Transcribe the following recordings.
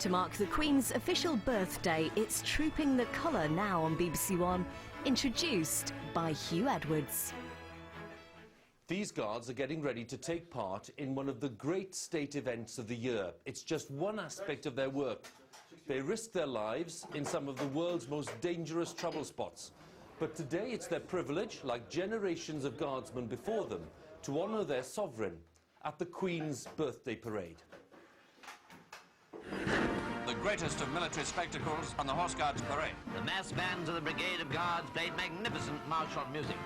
To mark the Queen's official birthday, it's Trooping the Colour now on BBC One, introduced by Hugh Edwards. These guards are getting ready to take part in one of the great state events of the year. It's just one aspect of their work. They risk their lives in some of the world's most dangerous trouble spots. But today it's their privilege, like generations of guardsmen before them, to honour their sovereign at the Queen's birthday parade. The greatest of military spectacles on the Horse Guards parade. The mass bands of the Brigade of Guards played magnificent martial music.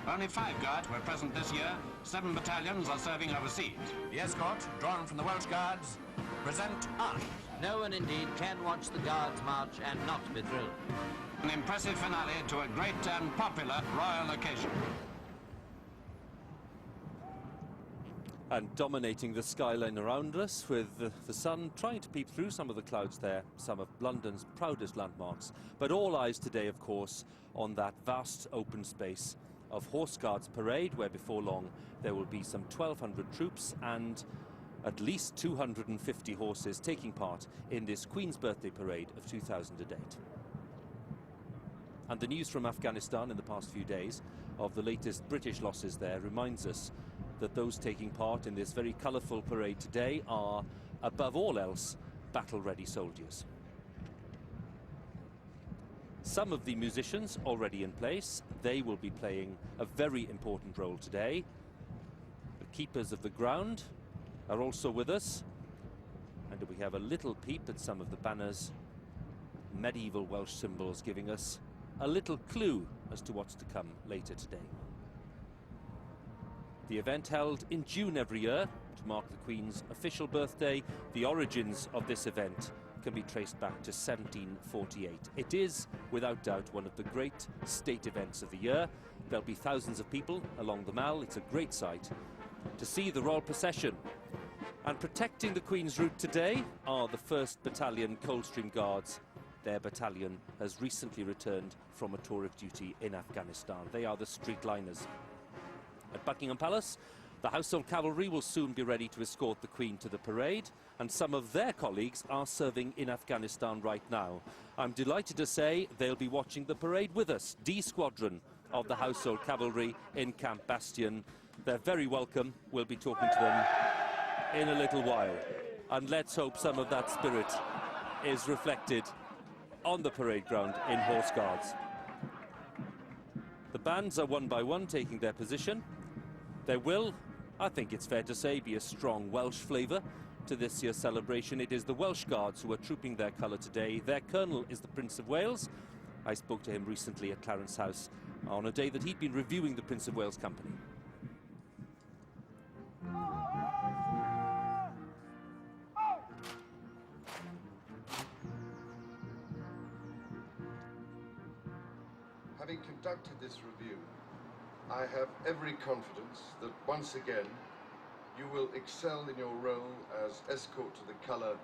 Only 5 guards were present this year. 7 battalions are serving overseas. The escort, drawn from the Welsh Guards, present arms. No one indeed can watch the Guards march and not be thrilled. An impressive finale to a great and popular royal occasion. And dominating the skyline around us, with the sun trying to peep through some of the clouds there, some of London's proudest landmarks. But all eyes today, of course, on that vast open space of Horse Guards parade, where before long there will be some 1,200 troops and at least 250 horses taking part in this Queen's birthday parade of 2008. And the news from Afghanistan in the past few days of the latest British losses there reminds us that those taking part in this very colourful parade today are, above all else, battle-ready soldiers. Some of the musicians already in place, they will be playing a very important role today. The keepers of the ground are also with us, and we have a little peep at some of the banners, medieval Welsh symbols, giving us a little clue as to what's to come later today. The event held in June every year to mark the Queen's official birthday. The origins of this event can be traced back to 1748. It is, without doubt, one of the great state events of the year. There'll be thousands of people along the Mall. It's a great sight to see the royal procession. And protecting the Queen's route today are the 1st Battalion Coldstream Guards. Their battalion has recently returned from a tour of duty in Afghanistan. They are the streetliners. At Buckingham Palace, the Household Cavalry will soon be ready to escort the Queen to the parade, and some of their colleagues are serving in Afghanistan right now. I'm delighted to say they'll be watching the parade with us. D Squadron of the Household Cavalry in Camp Bastion. They're very welcome. We'll be talking to them in a little while. And let's hope some of that spirit is reflected on the parade ground in Horse Guards. The bands are one by one taking their position. There will, I think it's fair to say, be a strong Welsh flavour to this year's celebration. It is the Welsh Guards who are trooping their colour today. Their colonel is the Prince of Wales. I spoke to him recently at Clarence House on a day that he'd been reviewing the Prince of Wales company. Having conducted this review, I have every confidence that once again you will excel in your role as escort to the colour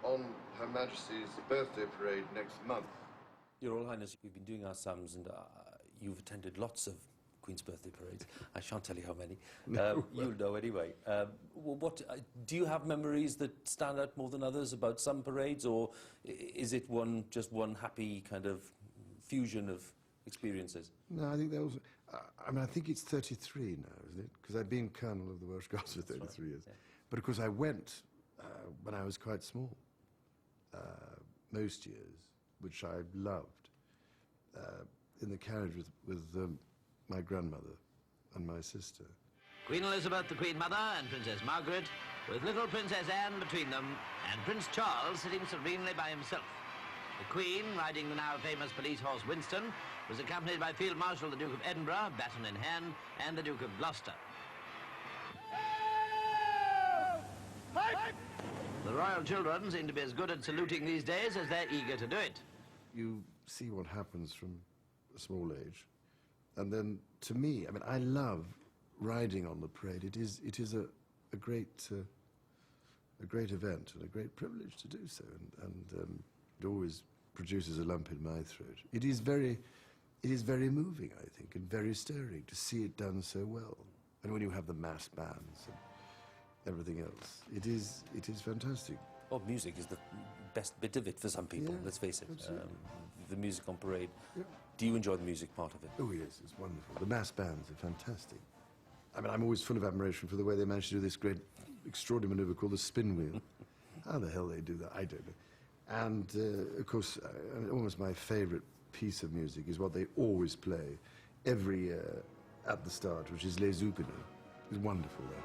on Her Majesty's birthday parade next month. Your Royal Highness, we've been doing our sums and you've attended lots of Queen's birthday parades. I shan't tell you how many. You'll know anyway. What do you have memories that stand out more than others about some parades, or is it just one happy kind of fusion of experiences? No, I think there was. I think it's 33 now, isn't it? Because I've been Colonel of the Welsh Guards for 33 years. Yeah. But of course I went when I was quite small, most years, which I loved, in the carriage with my grandmother and my sister. Queen Elizabeth, the Queen Mother, and Princess Margaret, with little Princess Anne between them, and Prince Charles sitting serenely by himself. The Queen, riding the now famous police horse Winston, was accompanied by Field Marshal the Duke of Edinburgh, baton in hand, and the Duke of Gloucester. The royal children seem to be as good at saluting these days as they're eager to do it. You see what happens from a small age. And then, to me, I mean, I love riding on the parade. It is a great event and a great privilege to do so. And it always produces a lump in my throat. It is very moving, I think, and very stirring to see it done so well. And when you have the mass bands and everything else, it is fantastic. Well, music is the best bit of it for some people, Yeah, let's face it. absolutely. The music on parade. Yeah. Do you enjoy the music part of it? Oh yes, it's wonderful. The mass bands are fantastic. I mean, I'm always full of admiration for the way they managed to do this great, extraordinary maneuver called the spin wheel. How the hell they do that, I don't know. And, of course, almost my favourite piece of music is what they always play every year at the start, which is Les Huguenots. It's wonderful, that.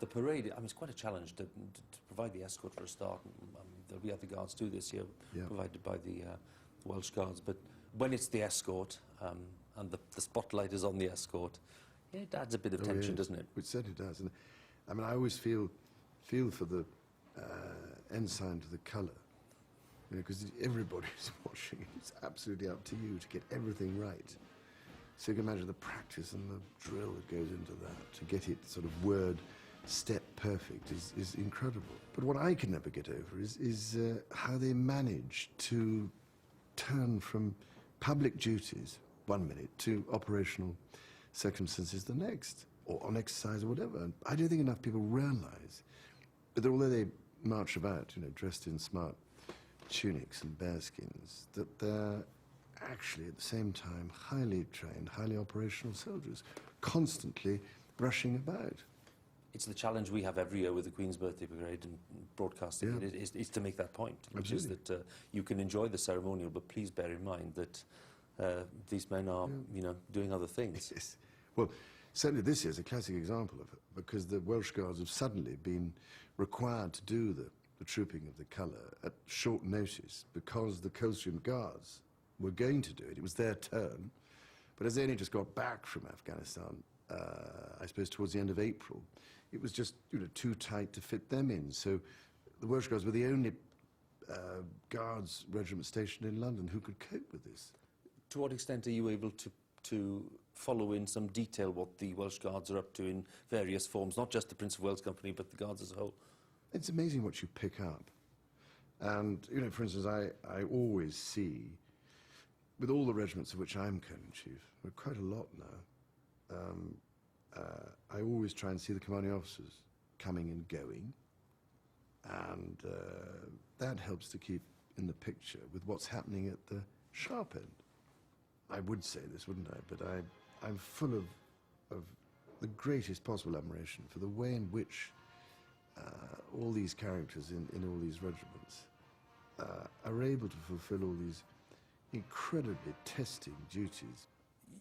The parade, I mean, it's quite a challenge to provide the escort for a start. There'll be other guards too this year, Yeah. provided by the Welsh Guards. But when it's the escort and the spotlight is on the escort, it adds a bit of tension, doesn't it? It certainly does. And I mean, I always feel for the ensign to the colour, you know, because everybody's watching. It's absolutely up to you to get everything right. So you can imagine the practice and the drill that goes into that to get it sort of word step perfect is incredible. But what I can never get over is how they manage to turn from public duties 1 minute to operational circumstances the next, or on exercise or whatever. And I don't think enough people realise that although they march about, you know, dressed in smart tunics and bearskins, that they're actually at the same time highly trained, highly operational soldiers, constantly rushing about. It's the challenge we have every year with the Queen's Birthday Parade and broadcasting it, is to make that point, which is that you can enjoy the ceremonial, but please bear in mind that these men are, you know, doing other things. Yes. Well, certainly this year is a classic example of it, because the Welsh Guards have suddenly been required to do the trooping of the colour at short notice because the Coldstream Guards were going to do it. It was their turn. But as they only just got back from Afghanistan, I suppose towards the end of April, it was just, you know, too tight to fit them in. So the Welsh Guards were the only Guards regiment stationed in London who could cope with this. To what extent are you able to follow in some detail what the Welsh Guards are up to in various forms, not just the Prince of Wales Company, but the Guards as a whole? It's amazing what you pick up. And, you know, for instance, I always see, with all the regiments of which I'm Colonel-in-Chief, we're quite a lot now, I always try and see the commanding officers coming and going, and that helps to keep in the picture with what's happening at the sharp end. I would say this, wouldn't I? But I'm full of the greatest possible admiration for the way in which all these characters in all these regiments are able to fulfill all these incredibly testing duties.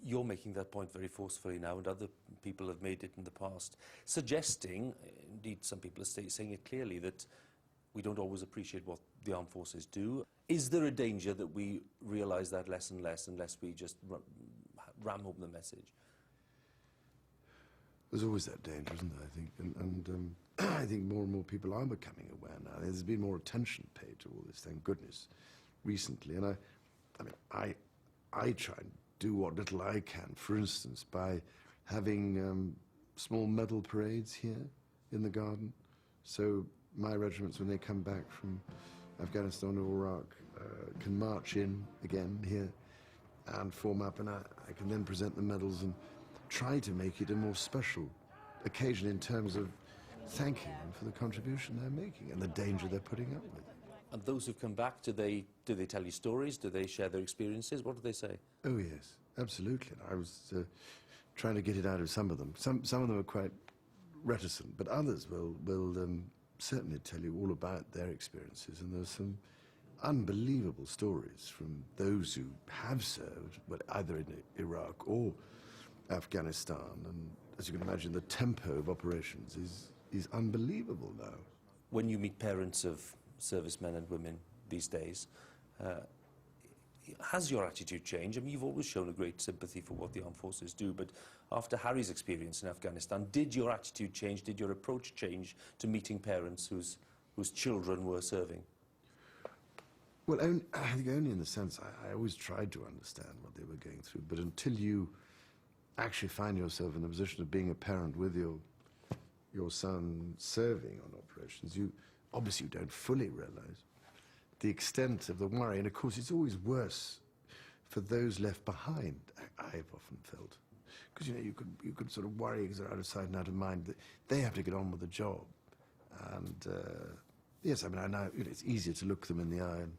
You're making that point very forcefully now, and other people have made it in the past, suggesting, indeed some people are saying it clearly, that we don't always appreciate what the armed forces do. Is there a danger that we realise that less and less unless we just ram home the message? There's always that danger, isn't there, I think? And I think more and more people are becoming aware now. There's been more attention paid to all this, thank goodness, recently. And I try and do what little I can, for instance, by having small medal parades here in the garden. So my regiments, when they come back from Afghanistan or Iraq, can march in again here and form up, and I can then present the medals and try to make it a more special occasion in terms of thanking them for the contribution they're making and the danger they're putting up with. And those who've come back, do they tell you stories? Do they share their experiences? What do they say? Oh yes, absolutely. I was trying to get it out of some of them. Some of them are quite reticent, but others will certainly tell you all about their experiences. And there's some unbelievable stories from those who have served, well, either in Iraq or Afghanistan. And as you can imagine, the tempo of operations is unbelievable now. When you meet parents of servicemen and women these days, has your attitude changed? I mean, you've always shown a great sympathy for what the armed forces do, but after Harry's experience in Afghanistan, did your attitude change? Did your approach change to meeting parents whose children were serving? Well, I think only in the sense I always tried to understand what they were going through, but until you actually find yourself in the position of being a parent with your son serving on operations, obviously you don't fully realize the extent of the worry. And of course, it's always worse for those left behind, I've often felt. Because, you know, you could sort of worry because they're out of sight and out of mind. That they have to get on with the job. And, yes, I mean, I know, you know, it's easier to look them in the eye and,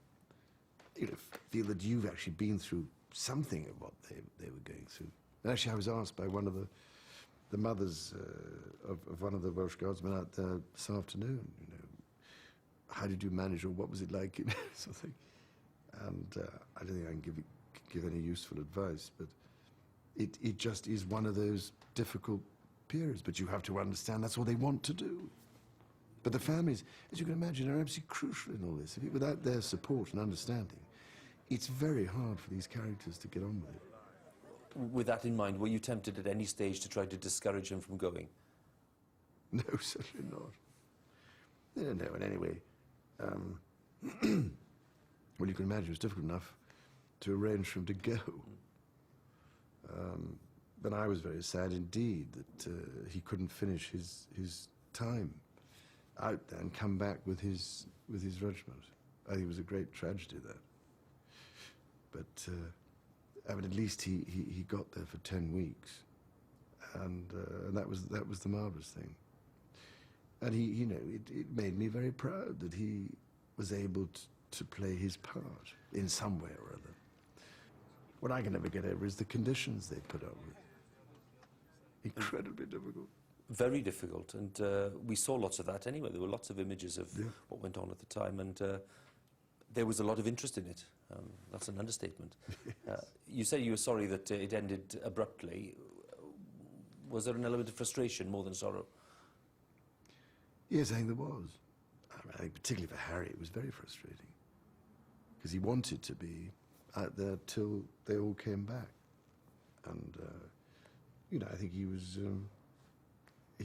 you know, feel that you've actually been through something of what they were going through. And actually, I was asked by one of the mothers of one of the Welsh Guardsmen out there this afternoon, you know, how did you manage, or what was it like, you know, sort of thing. And I don't think I can give any useful advice, but it just is one of those difficult periods. But you have to understand that's what they want to do. But the families, as you can imagine, are absolutely crucial in all this. Without their support and understanding, it's very hard for these characters to get on with it. With that in mind, were you tempted at any stage to try to discourage him from going? No, certainly not. No, and anyway, well, you can imagine it was difficult enough to arrange for him to go. But I was very sad indeed that he couldn't finish his time out there and come back with his regiment. I think it was a great tragedy, that. But I mean, at least he got there for 10 weeks, and that was the marvelous thing. And he, you know, it made me very proud that he was able to play his part in some way or other. What I can never get over is the conditions they put up with. Incredibly difficult. Very difficult, and we saw lots of that anyway. There were lots of images of what went on at the time, and there was a lot of interest in it. That's an understatement. You say you were sorry that it ended abruptly. Was there an element of frustration more than sorrow? Yes, I think there was. I think particularly for Harry, it was very frustrating, because he wanted to be out there till they all came back, and you know, I think he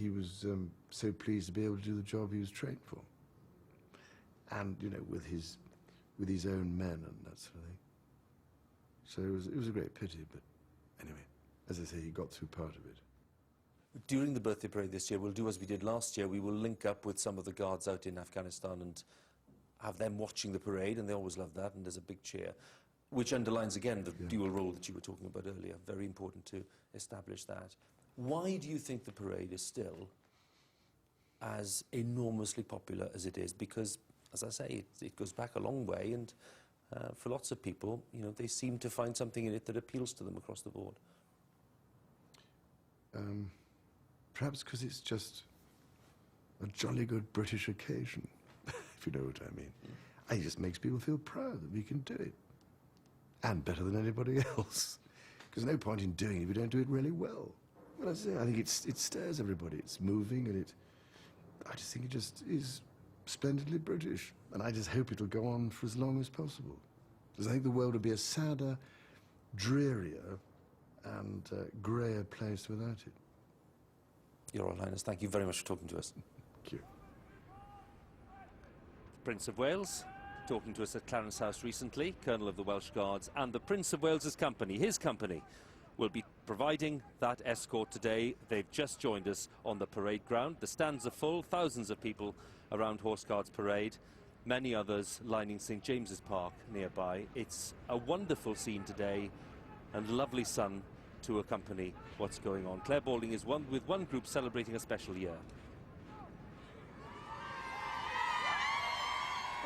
was so pleased to be able to do the job he was trained for, and you know, with his own men and that sort of thing. So it was a great pity, but anyway, as I say, he got through part of it. During the birthday parade this year, we'll do as we did last year. We will link up with some of the guards out in Afghanistan and have them watching the parade, and they always love that, and there's a big cheer, which underlines again the dual role that you were talking about earlier. Very important to establish that. Why do you think the parade is still as enormously popular as it is? Because, as I say, it goes back a long way, and for lots of people, you know, they seem to find something in it that appeals to them across the board. Perhaps because it's just a jolly good British occasion, if you know what I mean. It just makes people feel proud that we can do it, and better than anybody else. Because there's no point in doing it if you don't do it really well. Well, I think it stirs everybody. It's moving, and I just think it just is splendidly British. And I just hope it'll go on for as long as possible. Because I think the world would be a sadder, drearier, and greyer place without it. Your Royal Highness, thank you very much for talking to us. Thank you. Prince of Wales, talking to us at Clarence House recently, Colonel of the Welsh Guards, and the Prince of Wales's company, his company, will be providing that escort today. They've just joined us on the parade ground. The stands are full, thousands of people around Horse Guards Parade, many others lining St James's Park nearby. It's a wonderful scene today, and lovely sun to accompany what's going on. Claire Balding is with one group celebrating a special year.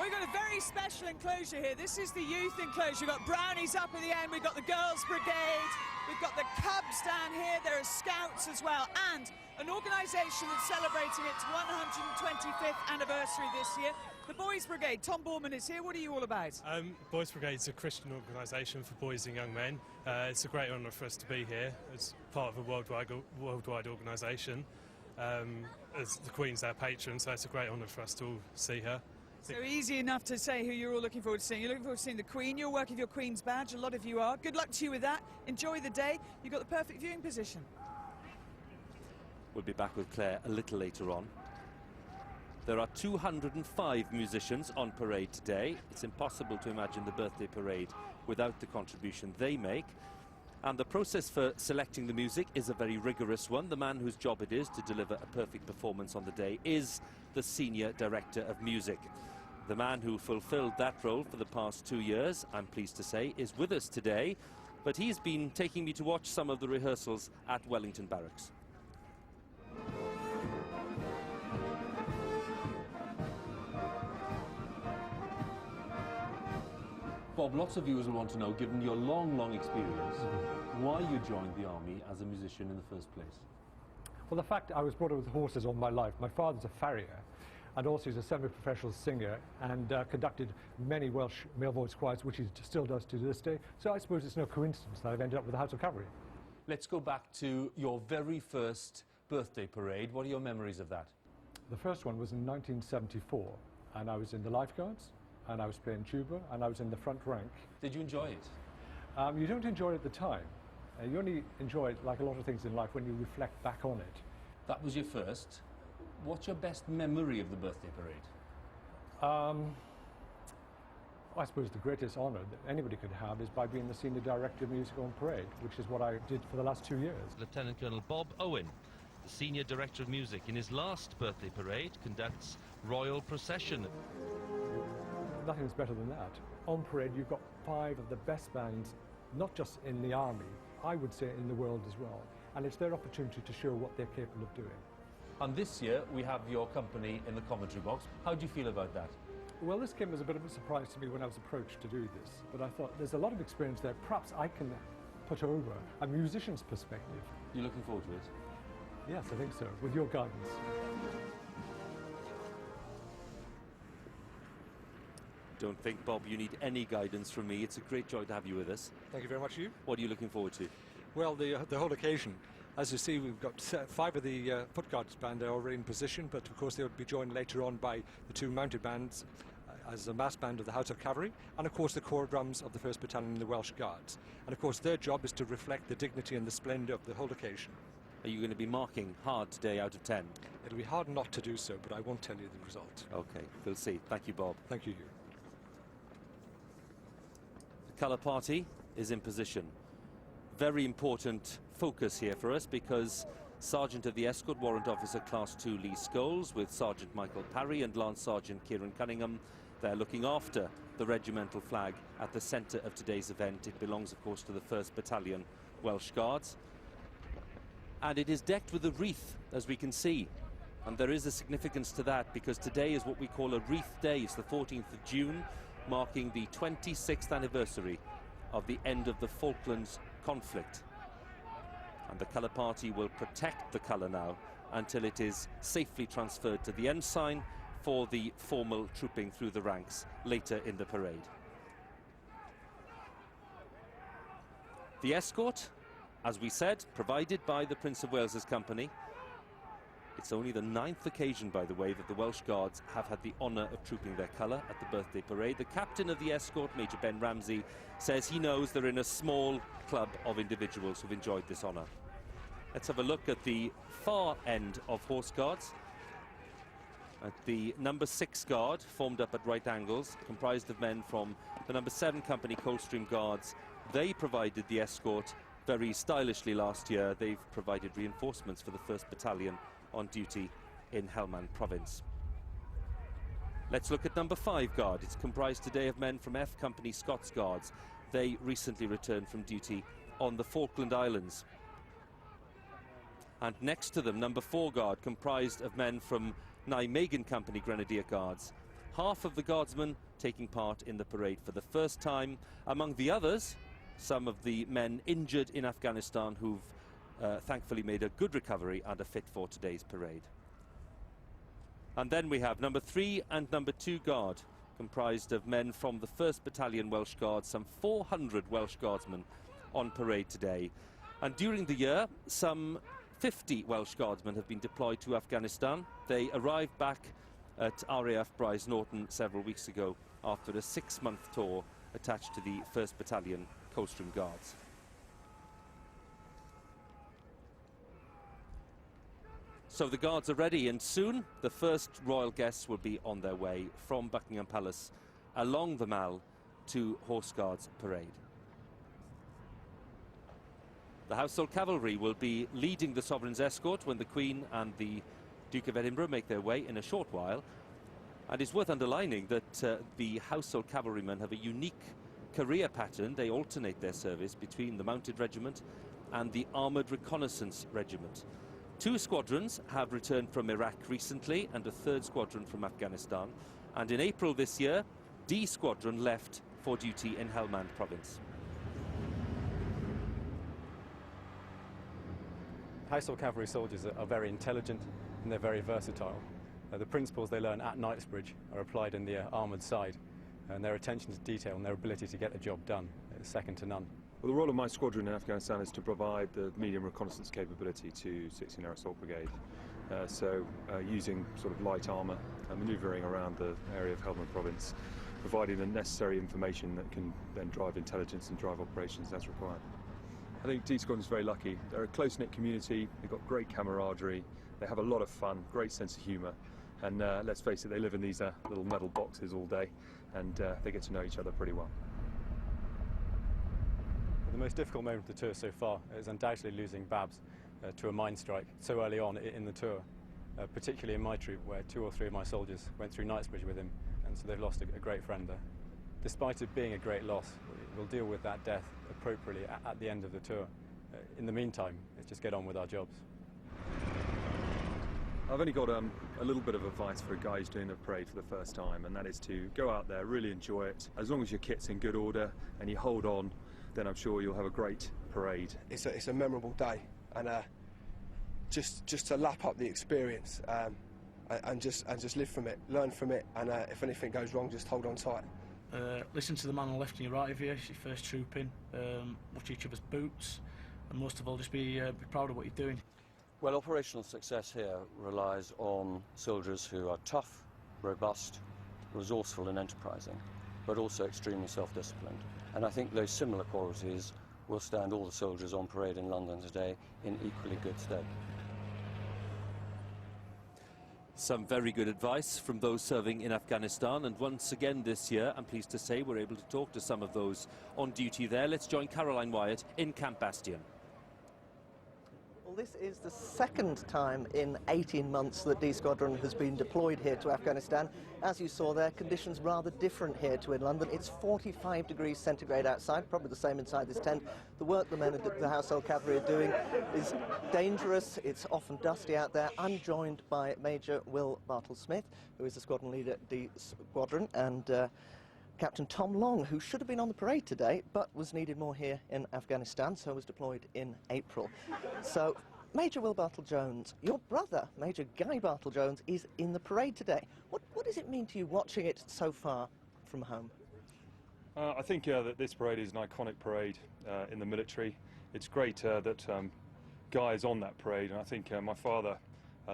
We've got a very special enclosure here. This is the youth enclosure. We've got brownies up at the end, we've got the girls' brigade, we've got the Cubs down here, there are scouts as well, and an organisation that's celebrating its 125th anniversary this year. The Boys Brigade. Tom Borman is here. What are you all about? Boys Brigade is a Christian organisation for boys and young men. It's a great honour for us to be here as part of a worldwide organisation. As the Queen's our patron, so it's a great honour for us to all see her. So easy enough to say who you're all looking forward to seeing. You're looking forward to seeing the Queen. You're working with your Queen's badge. A lot of you are. Good luck to you with that. Enjoy the day. You've got the perfect viewing position. We'll be back with Claire a little later on. There are 205 musicians on parade today. It's impossible to imagine the birthday parade without the contribution they make. And the process for selecting the music is a very rigorous one. The man whose job it is to deliver a perfect performance on the day is the Senior Director of Music. The man who fulfilled that role for the past 2 years, I'm pleased to say, is with us today. but he's been taking me to watch some of the rehearsals at Wellington Barracks. Bob, lots of viewers will want to know, given your long experience, why you joined the army as a musician in the first place. Well, the fact I was brought up with horses all my life. My father's a farrier, and also he's a semi-professional singer, and conducted many Welsh male voice choirs, which he still does to this day. So I suppose it's no coincidence that I've ended up with the House of Cavalry. Let's go back to your very first birthday parade. What are your memories of that? The first one was in 1974, and I was in the Life Guards, and I was playing tuba, and I was in the front rank. Did you enjoy it? You don't enjoy it at the time. You only enjoy it, like a lot of things in life, when you reflect back on it. That was your first. What's your best memory of the birthday parade? I suppose the greatest honour that anybody could have is by being the Senior Director of Music on Parade, which is what I did for the last 2 years. Lieutenant Colonel Bob Owen, the Senior Director of Music, in his last birthday parade conducts Royal Procession. Nothing's better than that. On parade, you've got 5 of the best bands, not just in the army, I would say in the world as well. And it's their opportunity to show what they're capable of doing. And this year, we have your company in the commentary box. How do you feel about that? Well, this came as a bit of a surprise to me when I was approached to do this. But I thought there's a lot of experience there. Perhaps I can put over a musician's perspective. You're looking forward to it? Yes, I think so, with your guidance. Don't think, Bob, you need any guidance from me. It's a great joy to have you with us. Thank you very much, Hugh. What are you looking forward to? Well, the whole occasion. As you see, we've got 5 of the Foot Guards band are already in position, but of course they will be joined later on by the 2 mounted bands as a mass band of the House of Cavalry, and of course the corps drums of the 1st Battalion in the Welsh Guards. And of course their job is to reflect the dignity and the splendour of the whole occasion. Are you going to be marking hard today out of 10? It'll be hard not to do so, but I won't tell you the result. OK, we'll see. Thank you, Bob. Thank you, Hugh. The colour party is in position. Very important focus here for us, because Sergeant of the Escort Warrant Officer Class 2 Lee Scholes with Sergeant Michael Parry and Lance Sergeant Kieran Cunningham, they're looking after the regimental flag at the centre of today's event. It belongs, of course, to the 1st Battalion Welsh Guards. And it is decked with a wreath, as we can see. And there is a significance to that, because today is what we call a wreath day. It's the 14th of June, marking the 26th anniversary of the end of the Falklands conflict. And the colour party will protect the colour now until it is safely transferred to the ensign for the formal trooping through the ranks later in the parade. The escort, as we said, provided by the Prince of Wales's company. It's only the 9th occasion, by the way, that the Welsh Guards have had the honour of trooping their colour at the birthday parade. The captain of the escort, Major Ben Ramsey, says he knows they're in a small club of individuals who've enjoyed this honour. Let's have a look at the far end of Horse Guards. At the number 6 guard, formed up at right angles, comprised of men from the number 7 Company Coldstream Guards. They provided the escort very stylishly last year. They've provided reinforcements for the 1st Battalion on duty in Helmand Province. Let's look at number 5 guard. It's comprised today of men from F Company Scots Guards. They recently returned from duty on the Falkland Islands. And next to them, number 4 guard, comprised of men from Nijmegen Company Grenadier Guards. Half of the guardsmen taking part in the parade for the first time. Among the others, some of the men injured in Afghanistan who've thankfully made a good recovery and are fit for today's parade. And then we have number 3 and number 2 guard, comprised of men from the 1st Battalion Welsh Guards, some 400 Welsh Guardsmen on parade today. And during the year, some 50 Welsh Guardsmen have been deployed to Afghanistan. They arrived back at RAF Bryce Norton several weeks ago after a 6-month tour attached to the 1st Battalion Coldstream Guards. So the Guards are ready, and soon the first royal guests will be on their way from Buckingham Palace along the Mall to Horse Guards Parade. The Household Cavalry will be leading the Sovereign's escort when the Queen and the Duke of Edinburgh make their way in a short while. And it's worth underlining that the Household Cavalrymen have a unique career pattern. They alternate their service between the Mounted Regiment and the Armoured Reconnaissance Regiment. 2 squadrons have returned from Iraq recently and a 3rd squadron from Afghanistan. And in April this year, D Squadron left for duty in Helmand province. Household cavalry soldiers are very intelligent and they're very versatile. The principles they learn at Knightsbridge are applied in the armoured side, and their attention to detail and their ability to get the job done is second to none. Well, the role of my squadron in Afghanistan is to provide the medium reconnaissance capability to 16th Air Assault Brigade. Using sort of light armour, manoeuvring around the area of Helmand province, providing the necessary information that can then drive intelligence and drive operations as required. I think D Squadron is very lucky. They're a close-knit community, they've got great camaraderie, they have a lot of fun, great sense of humour, and let's face it, they live in these little metal boxes all day, and they get to know each other pretty well. The most difficult moment of the tour so far is undoubtedly losing Babs to a mine strike so early on in the tour, particularly in my troop where 2 or 3 of my soldiers went through Knightsbridge with him, and so they've lost a great friend there. Despite it being a great loss, we'll deal with that death appropriately at the end of the tour. In the meantime, let's just get on with our jobs. I've only got a little bit of advice for a guy who's doing a parade for the first time, and that is to go out there, really enjoy it. As long as your kit's in good order and you hold on, then I'm sure you'll have a great parade. It's a memorable day, and just to lap up the experience and just live from it, learn from it, and if anything goes wrong, just hold on tight. Listen to the man on the left and your right of you. It's your first trooping. Watch each other's boots, and most of all, just be proud of what you're doing. Well, operational success here relies on soldiers who are tough, robust, resourceful and enterprising, but also extremely self-disciplined. And I think those similar qualities will stand all the soldiers on parade in London today in equally good stead. Some very good advice from those serving in Afghanistan, and once again this year, I'm pleased to say, we're able to talk to some of those on duty there. Let's join Caroline Wyatt in Camp Bastion. Well, this is the second time in 18 months that D Squadron has been deployed here to Afghanistan. As you saw there, conditions rather different here to in London. It's 45 degrees centigrade outside, probably the same inside this tent. The work the men of the Household Cavalry are doing is dangerous. It's often dusty out there. I'm joined by Major Will Bartle-Smith, who is the squadron leader at D Squadron, and Captain Tom Long, who should have been on the parade today, but was needed more here in Afghanistan, so was deployed in April. So, Major Will Bartle-Jones, your brother, Major Guy Bartle-Jones, is in the parade today. What does it mean to you watching it so far from home? I think that this parade is an iconic parade in the military. It's great that Guy is on that parade, and I think my father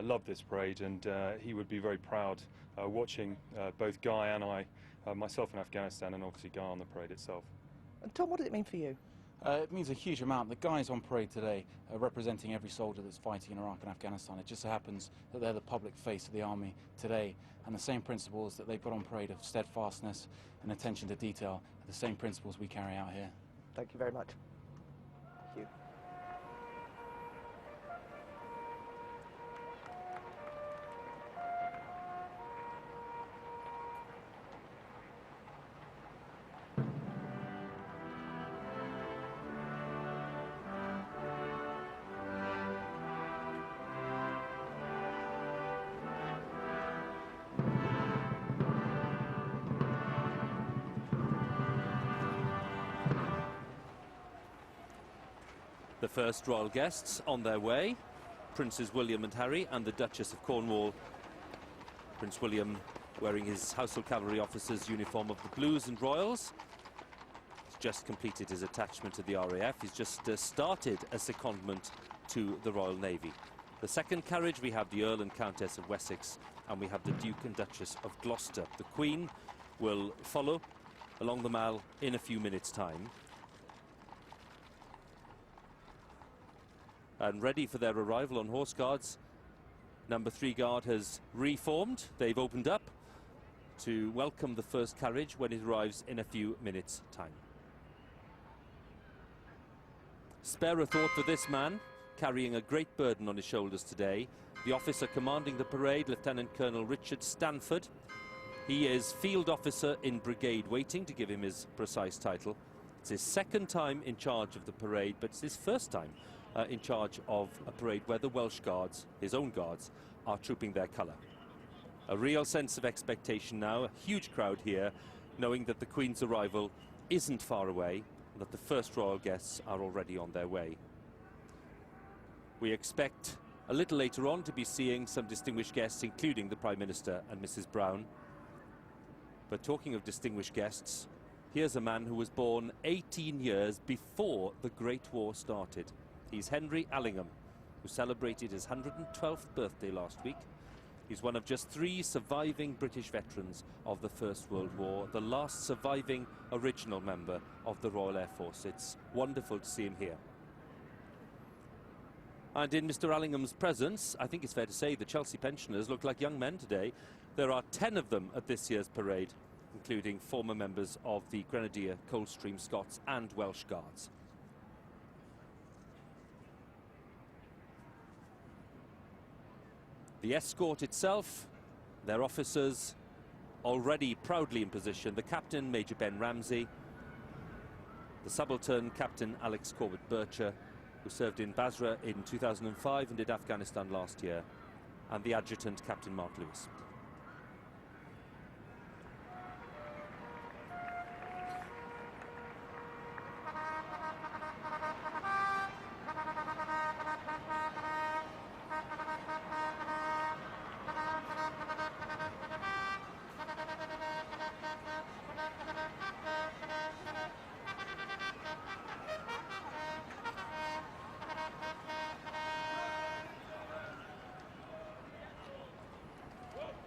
loved this parade, and he would be very proud watching both Guy and I, myself in Afghanistan, and obviously Guy on the parade itself. And Tom, what does it mean for you? It means a huge amount. The guys on parade today are representing every soldier that's fighting in Iraq and Afghanistan. It just so happens that they're the public face of the army today, and the same principles that they put on parade of steadfastness and attention to detail are the same principles we carry out here. Thank you very much. Thank you. The first royal guests on their way, Princes William and Harry and the Duchess of Cornwall. Prince William wearing his Household Cavalry officer's uniform of the Blues and Royals. He's just completed his attachment to the RAF. He's just started a secondment to the Royal Navy. The second carriage, we have the Earl and Countess of Wessex, and we have the Duke and Duchess of Gloucester. The Queen will follow along the Mall in a few minutes' time. And ready for their arrival on Horse Guards, number 3 Guard has reformed. They've opened up to welcome the first carriage when it arrives in a few minutes' time. Spare a thought for this man, carrying a great burden on his shoulders today. The officer commanding the parade, Lieutenant Colonel Richard Stanford. He is Field Officer in Brigade Waiting, to give him his precise title. It's his second time in charge of the parade, but it's his first time in charge of a parade where the Welsh Guards, his own guards, are trooping their colour. A real sense of expectation now, a huge crowd here, knowing that the Queen's arrival isn't far away, and that the first royal guests are already on their way. We expect a little later on to be seeing some distinguished guests, including the Prime Minister and Mrs. Brown. But talking of distinguished guests, here's a man who was born 18 years before the Great War started. He's Henry Allingham, who celebrated his 112th birthday last week. He's one of just 3 surviving British veterans of the First World War, the last surviving original member of the Royal Air Force. It's wonderful to see him here. And in Mr. Allingham's presence, I think it's fair to say the Chelsea pensioners look like young men today. There are 10 of them at this year's parade, including former members of the Grenadier, Coldstream Scots and Welsh Guards. The escort itself, their officers already proudly in position. The captain, Major Ben Ramsey. The subaltern, Captain Alex Corbett-Bircher, who served in Basra in 2005 and did Afghanistan last year. And the adjutant, Captain Mark Lewis.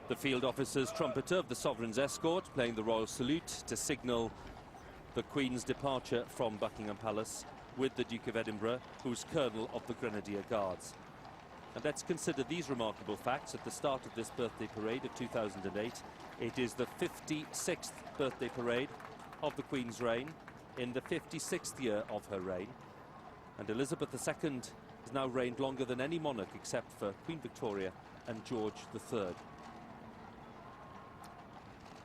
The field officer's trumpeter of the Sovereign's escort playing the royal salute to signal the Queen's departure from Buckingham Palace with the Duke of Edinburgh, who's Colonel of the Grenadier Guards. And let's consider these remarkable facts at the start of this birthday parade of 2008. It is the 56th birthday parade of the Queen's reign, in the 56th year of her reign. And Elizabeth II has now reigned longer than any monarch except for Queen Victoria and George III.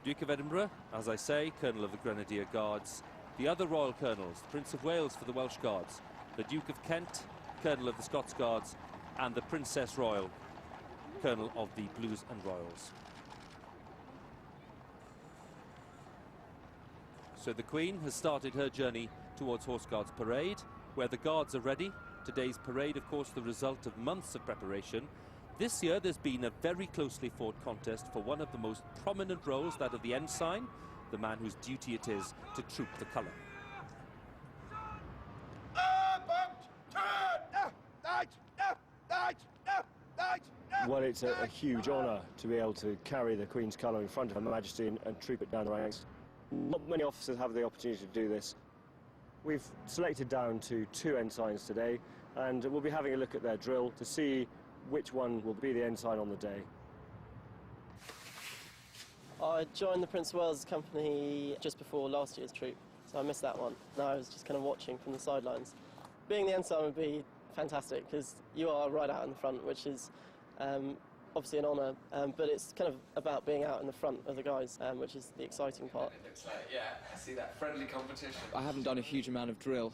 Duke of Edinburgh, as I say, Colonel of the Grenadier Guards. The other royal colonels, the Prince of Wales for the Welsh Guards, the Duke of Kent, Colonel of the Scots Guards, and the Princess Royal, Colonel of the Blues and Royals. So the Queen has started her journey towards Horse Guards Parade, where the Guards are ready. Today's parade, of course, the result of months of preparation. This year there's been a very closely fought contest for one of the most prominent roles, that of the ensign, the man whose duty it is to troop the colour. Well, it's a huge honour to be able to carry the Queen's colour in front of Her Majesty and troop it down the ranks. Not many officers have the opportunity to do this. We've selected down to 2 ensigns today, and we'll be having a look at their drill to see which one will be the ensign on the day. I joined the Prince of Wales Company just before last year's troop, so I missed that one. Now I was just kind of watching from the sidelines. Being the ensign would be fantastic, because you are right out in the front, which is obviously an honour, but it's kind of about being out in the front of the guys, which is the exciting part. It looks like, yeah, I see that friendly competition. I haven't done a huge amount of drill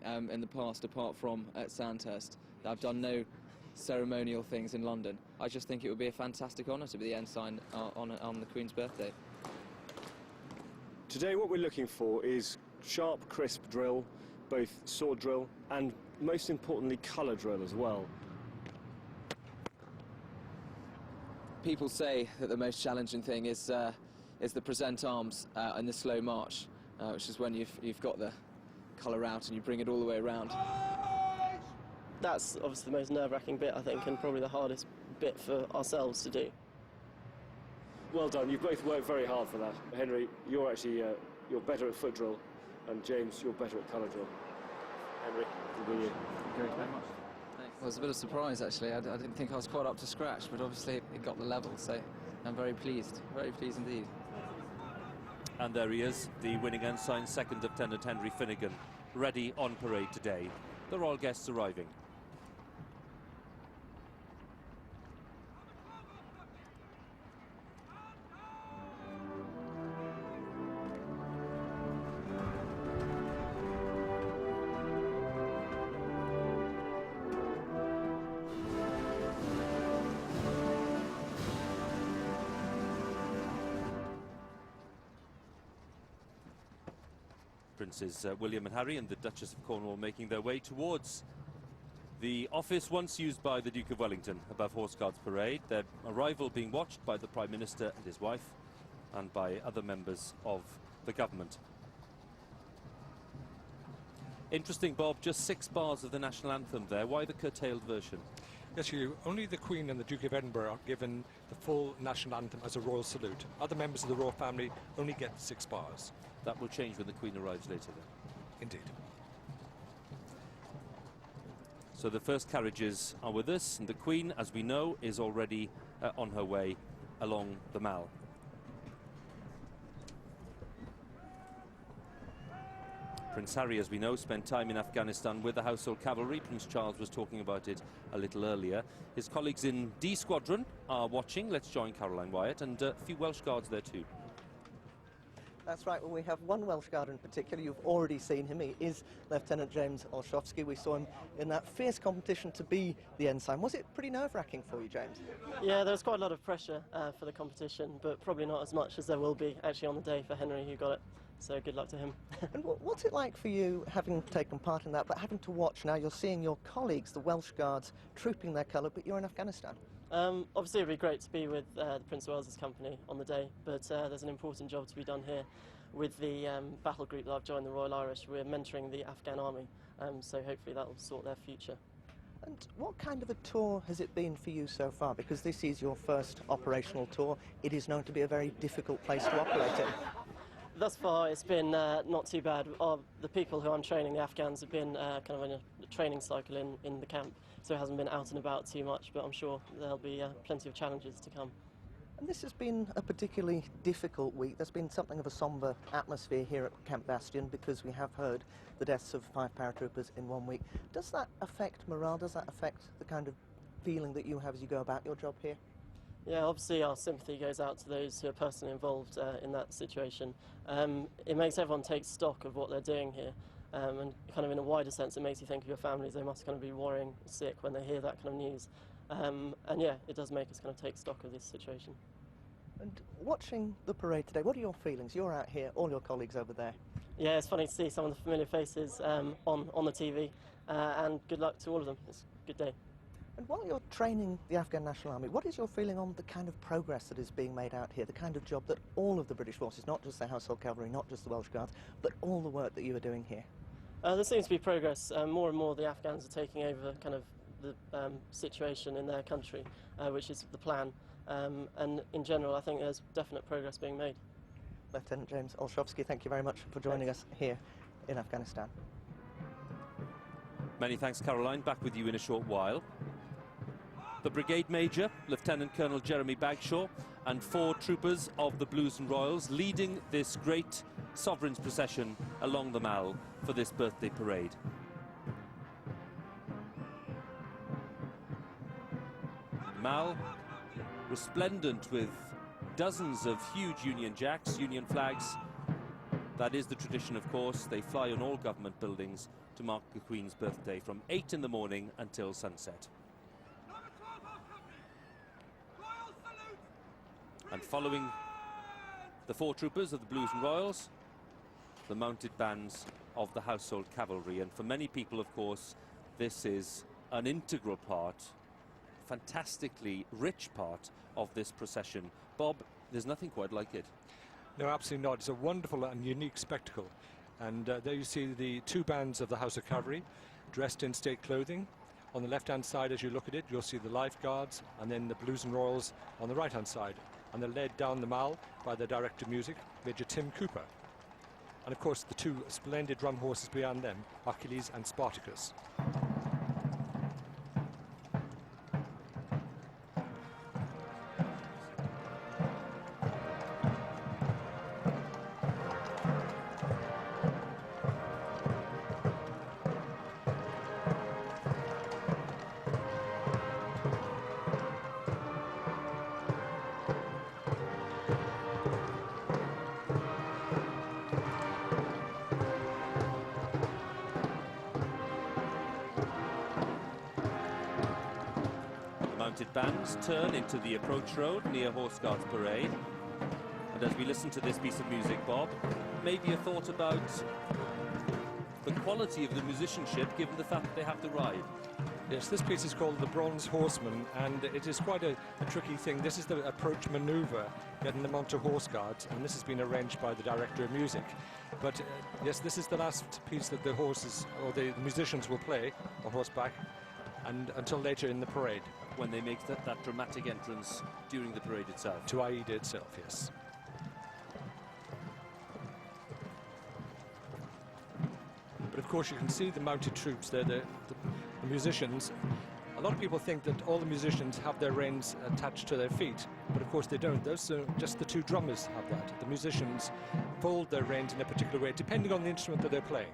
in the past, apart from at Sandhurst. I've done no ceremonial things in London. I just think it would be a fantastic honour to be the ensign on the Queen's birthday. Today what we're looking for is sharp, crisp drill, both sword drill and, most importantly, colour drill as well. People say that the most challenging thing is the present arms and the slow march, which is when you've got the colour out and you bring it all the way around. That's obviously the most nerve-wracking bit, I think, and probably the hardest bit for ourselves to do. Well done, you've both worked very hard for that. Henry, you're actually you're better at foot drill, and James, you're better at colour drill. Henry, good be you. Thank you very much. Well, it was a bit of a surprise, actually. I didn't think I was quite up to scratch, but obviously it got the level, so I'm very pleased indeed. And there he is, the winning ensign, 2nd Lieutenant Henry Finnegan, ready on parade today. The royal guests arriving. Princes William and Harry and the Duchess of Cornwall making their way towards the office once used by the Duke of Wellington above Horse Guards Parade. Their arrival being watched by the Prime Minister and his wife and by other members of the government. Interesting, Bob, just 6 bars of the national anthem there. Why the curtailed version? Yes, Hugh, only the Queen and the Duke of Edinburgh are given the full national anthem as a royal salute. Other members of the royal family only get 6 bars. That will change when the Queen arrives later then. Indeed. So the first carriages are with us, and the Queen, as we know, is already on her way along the Mall. Prince Harry, as we know, spent time in Afghanistan with the Household Cavalry. Prince Charles was talking about it a little earlier. His colleagues in D Squadron are watching. Let's join Caroline Wyatt, and a few Welsh Guards there too. That's right. Well, we have one Welsh Guard in particular. You've already seen him. He is Lieutenant James Olszewski. We saw him in that fierce competition to be the ensign. Was it pretty nerve-wracking for you, James? Yeah, there was quite a lot of pressure for the competition, but probably not as much as there will be actually on the day for Henry, who got it. So good luck to him. And what's it like for you, having taken part in that, but having to watch now? You're seeing your colleagues, the Welsh Guards, trooping their colour, but you're in Afghanistan. Obviously, it would be great to be with the Prince of Wales's company on the day, but there's an important job to be done here with the battle group that I've joined, the Royal Irish. We're mentoring the Afghan army, so hopefully that will sort their future. And what kind of a tour has it been for you so far? Because this is your first operational tour. It is known to be a very difficult place to operate in. Thus far, it's been not too bad. The people who I'm training, the Afghans, have been kind of in a training cycle in the camp, so it hasn't been out and about too much, but I'm sure there'll be plenty of challenges to come. And this has been a particularly difficult week. There's been something of a sombre atmosphere here at Camp Bastion because we have heard the deaths of 5 paratroopers in 1 week. Does that affect morale? Does that affect the kind of feeling that you have as you go about your job here? Yeah, obviously our sympathy goes out to those who are personally involved in that situation. It makes everyone take stock of what they're doing here, and kind of in a wider sense it makes you think of your families. They must kind of be worrying sick when they hear that kind of news. And yeah, it does make us kind of take stock of this situation. And watching the parade today, what are your feelings? You're out here, all your colleagues over there. Yeah, it's funny to see some of the familiar faces on the TV, and good luck to all of them. It's a good day. And while you're training the Afghan National Army, what is your feeling on the kind of progress that is being made out here, the kind of job that all of the British forces, not just the Household Cavalry, not just the Welsh Guards, but all the work that you are doing here? There seems to be progress. More and more the Afghans are taking over kind of the situation in their country, which is the plan. And in general, I think there's definite progress being made. Lieutenant James Olszewski, thank you very much for joining us here in Afghanistan. Many thanks, Caroline. Back with you in a short while. The Brigade Major, Lieutenant Colonel Jeremy Bagshaw, and 4 troopers of the Blues and Royals leading this great Sovereign's procession along the Mall for this birthday parade. The Mall, resplendent with dozens of huge Union Jacks, Union flags. That is the tradition, of course. They fly on all government buildings to mark the Queen's birthday from 8 in the morning until sunset. And following the 4 troopers of the Blues and Royals, the mounted bands of the Household Cavalry. And for many people, of course, this is an integral part, fantastically rich part of this procession. Bob, there's nothing quite like it. No, absolutely not. It's a wonderful and unique spectacle. And there you see the 2 bands of the House of Cavalry dressed in state clothing. On the left-hand side, as you look at it, you'll see the Life Guards and then the Blues and Royals on the right-hand side. And they're led down the Mall by the director of music, Major Tim Cooper. And of course, the 2 splendid drum horses behind them, Achilles and Spartacus. Bands turn into the approach road near Horse Guards Parade. And as we listen to this piece of music, Bob, maybe a thought about quality of the musicianship given the fact that they have to ride. Yes, this piece is called the Bronze Horseman, and it is quite a tricky thing. This is the approach manoeuvre, getting them onto horse guards, and this has been arranged by the director of music. But yes, this is the last piece that the horses or the musicians will play on horseback, and until later in the parade. When they make that dramatic entrance during the parade itself. To Aida itself, yes. But of course you can see the mounted troops there, the musicians. A lot of people think that all the musicians have their reins attached to their feet, but of course they don't. Those just the two drummers have that. The musicians fold their reins in a particular way, depending on the instrument that they're playing.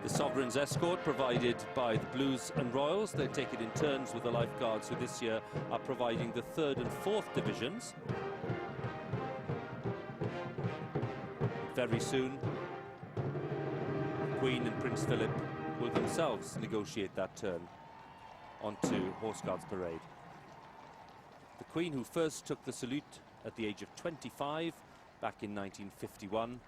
Sovereign's escort provided by the Blues and Royals. They take it in turns with the Lifeguards, who this year are providing the 3rd and 4th divisions. Very soon, Queen and Prince Philip will themselves negotiate that turn onto Horse Guards Parade. The Queen, who first took the salute at the age of 25 back in 1951,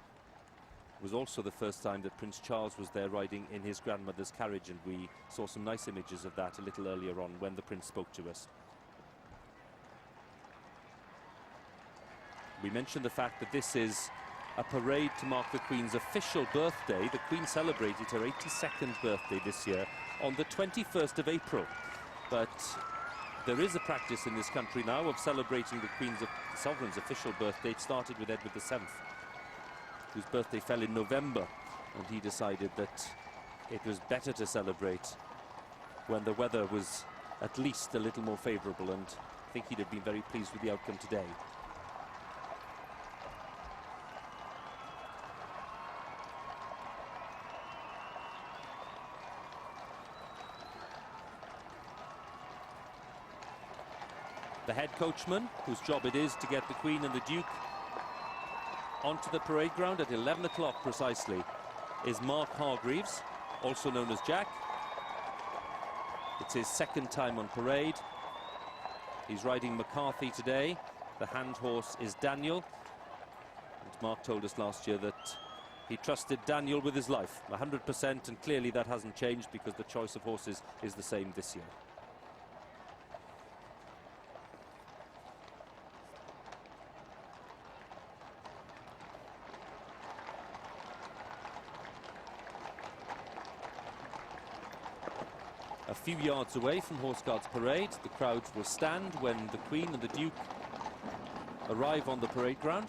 was also the first time that Prince Charles was there riding in his grandmother's carriage, and we saw some nice images of that a little earlier on when the Prince spoke to us. We mentioned the fact that this is a parade to mark the Queen's official birthday. The Queen celebrated her 82nd birthday this year on the 21st of April. But there is a practice in this country now of celebrating the Sovereign's official birthday. It started with Edward VII, whose birthday fell in November, and he decided that it was better to celebrate when the weather was at least a little more favourable, and I think he'd have been very pleased with the outcome today. The head coachman, whose job it is to get the Queen and the Duke onto the parade ground at 11 o'clock precisely, is Mark Hargreaves, also known as Jack. It's his 2nd time on parade. He's riding McCarthy today. The hand horse is Daniel. And Mark told us last year that he trusted Daniel with his life, 100%, and clearly that hasn't changed because the choice of horses is the same this year. A few yards away from Horse Guards Parade, the crowds will stand when the Queen and the Duke arrive on the parade ground.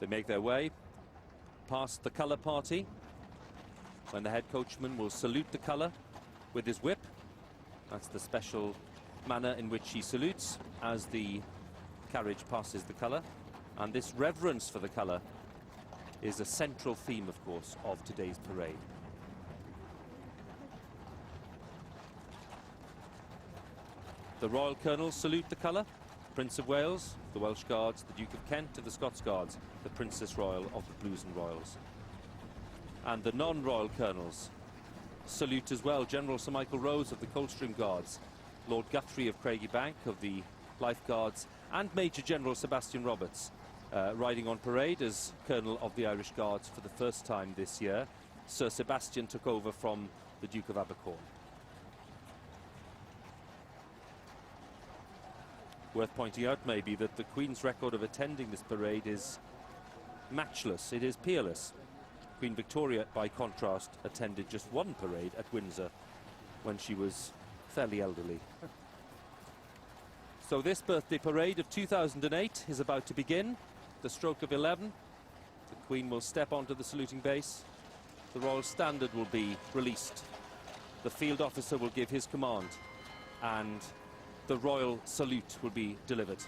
They make their way past the colour party when the head coachman will salute the colour with his whip. That's the special manner in which he salutes as the carriage passes the colour. And this reverence for the colour is a central theme, of course, of today's parade. The Royal Colonels salute the colour. Prince of Wales, the Welsh Guards, the Duke of Kent and the Scots Guards, the Princess Royal of the Blues and Royals. And the non-Royal Colonels salute as well General Sir Michael Rose of the Coldstream Guards, Lord Guthrie of Craigiebank of the Life Guards, and Major General Sebastian Roberts, riding on parade as Colonel of the Irish Guards for the first time this year. Sir Sebastian took over from the Duke of Abercorn. Worth pointing out maybe that the Queen's record of attending this parade is matchless. It is peerless. Queen Victoria, by contrast, attended just one parade at Windsor when she was fairly elderly. So this birthday parade of 2008 is about to begin. The stroke of 11. The Queen will step onto the saluting base. The Royal Standard will be released. The field officer will give his command, and the royal salute will be delivered.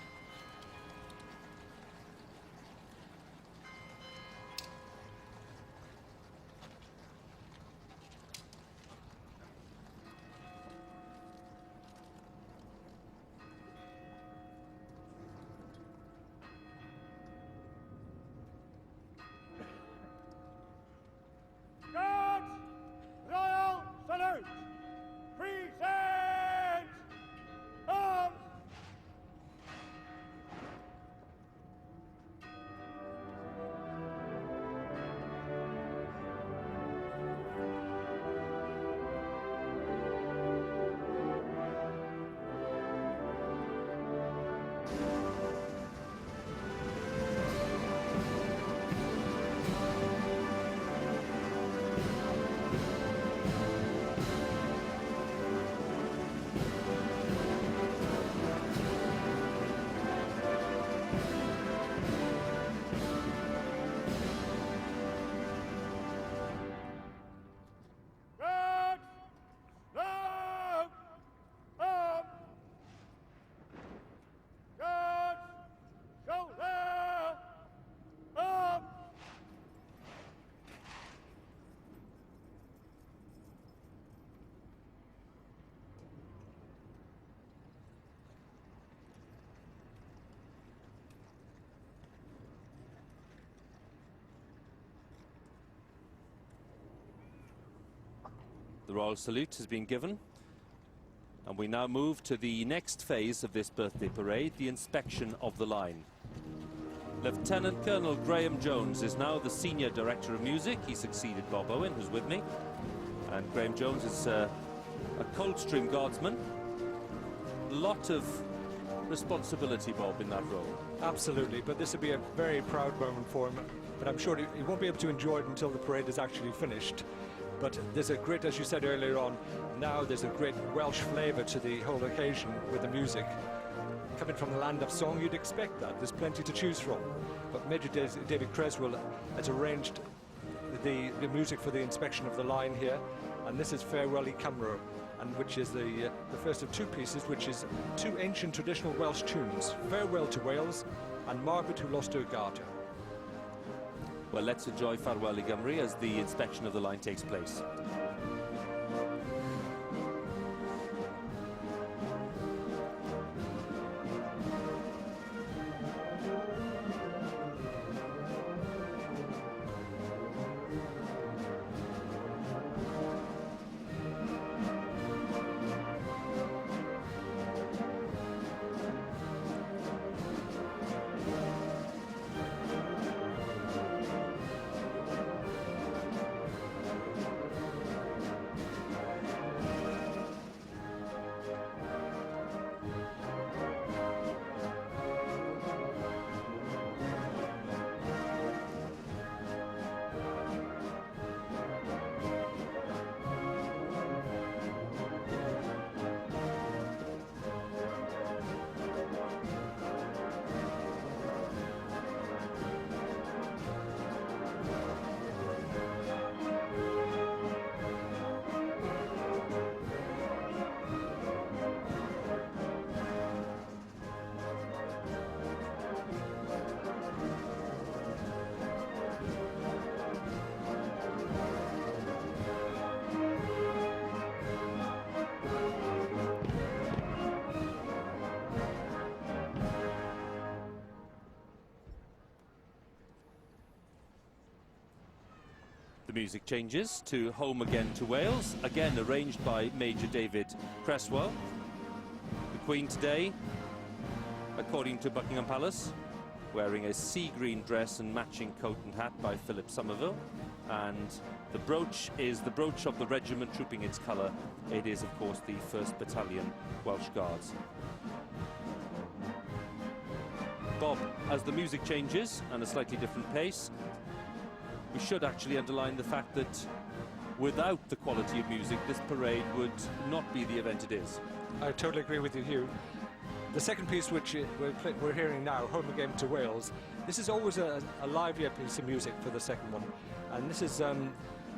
The royal salute has been given. And we now move to the next phase of this birthday parade, the inspection of the line. Lieutenant Colonel Graham Jones is now the Senior Director of Music. He succeeded Bob Owen, who's with me. And Graham Jones is a Coldstream Guardsman. Lot of responsibility, Bob, in that role. Absolutely, but this will be a very proud moment for him. But I'm sure he won't be able to enjoy it until the parade is actually finished. But there's a great, as you said earlier on, now there's a great Welsh flavour to the whole occasion with the music. Coming from the land of song, you'd expect that. There's plenty to choose from. But Major David Creswell has arranged the music for the inspection of the line here. And this is Farewell I Cymru, and which is the first of two pieces, which is two ancient traditional Welsh tunes, Farewell to Wales and Margaret Who Lost Her Garter. Well, let's enjoy Farewell I Gymru as the inspection of the line takes place. The music changes to Home Again to Wales, again arranged by Major David Creswell. The Queen today, according to Buckingham Palace, wearing a sea green dress and matching coat and hat by Philip Somerville. And the brooch is the brooch of the regiment trooping its colour. It is, of course, the 1st Battalion Welsh Guards. Bob, as the music changes and a slightly different pace, we should actually underline the fact that without the quality of music, this parade would not be the event it is. I totally agree with you, Hugh. The second piece, which we're hearing now, Home Again to Wales, this is always a livelier piece of music for the second one. And this is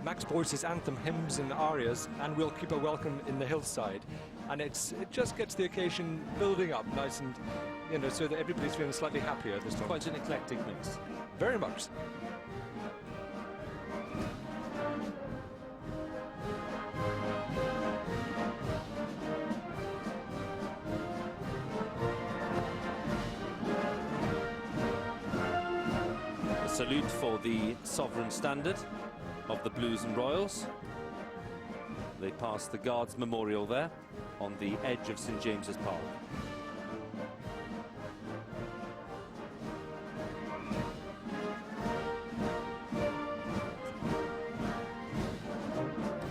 Max Boyce's anthem, Hymns and Arias, and We'll Keep a Welcome in the Hillside. And it just gets the occasion building up nice and, you know, so that everybody's feeling slightly happier this time. Quite an eclectic mix. Very much. Salute for the sovereign standard of the Blues and Royals. They pass the Guards Memorial there on the edge of St James's Park.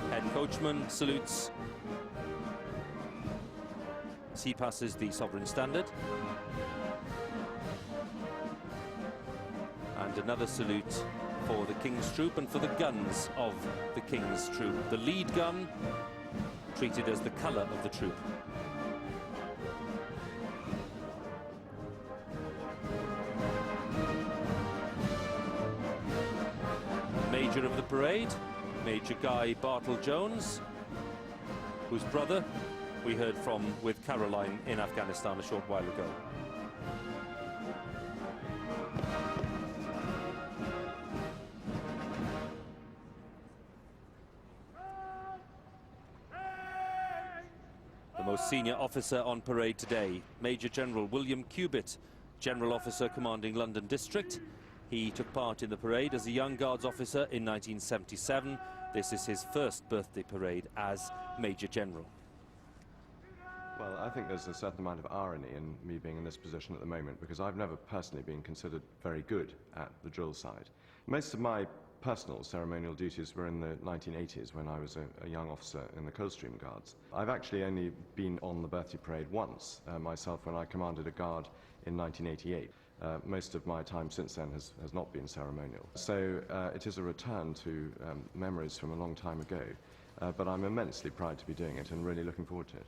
Head coachman salutes as he passes the sovereign standard. And another salute for the King's Troop and for the guns of the King's Troop. The lead gun treated as the colour of the troop. Major of the parade, Major Guy Bartle-Jones, whose brother we heard from with Caroline in Afghanistan a short while ago. The most senior officer on parade today, Major General William Cubitt, General Officer commanding London District. He took part in the parade as a young Guards officer in 1977 This is his first birthday parade as Major General. Well, I think there's a certain amount of irony in me being in this position at the moment, because I've never personally been considered very good at the drill side. Most of my personal ceremonial duties were in the 1980s when I was a young officer in the Coldstream Guards. I've actually only been on the birthday parade once, myself, when I commanded a guard in 1988. Most of my time since then has not been ceremonial. So it is a return to memories from a long time ago, but I'm immensely proud to be doing it and really looking forward to it.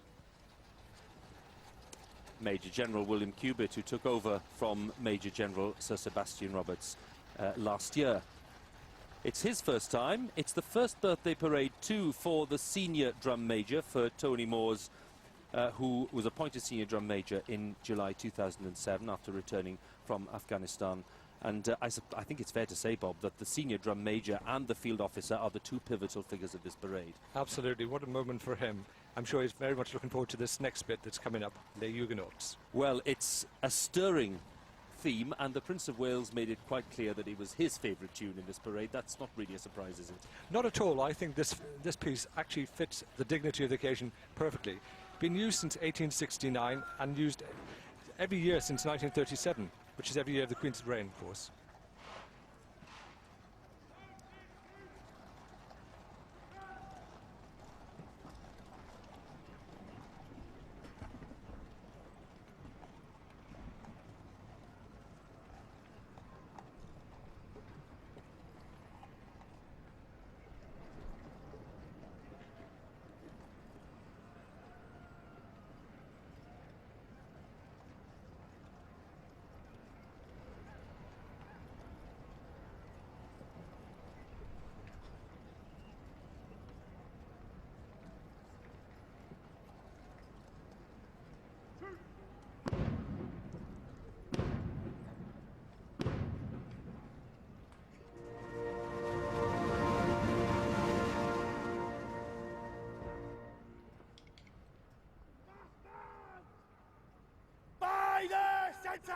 Major General William Cubitt, who took over from Major General Sir Sebastian Roberts last year. It's his first time. It's the first birthday parade too for the senior drum major, for Tony Moores, who was appointed senior drum major in July 2007 after returning from Afghanistan. And I think it's fair to say, Bob, that the senior drum major and the field officer are the two pivotal figures of this parade. Absolutely. What a moment for him. I'm sure he's very much looking forward to this next bit that's coming up, the Huguenots. Well, it's a stirring theme, and the Prince of Wales made it quite clear that it was his favourite tune in this parade. That's not really a surprise, is it? Not at all. I think this piece actually fits the dignity of the occasion perfectly. Been used since 1869 and used every year since 1937, which is every year of the Queen's reign, of course. By the centre!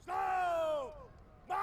Slow! March!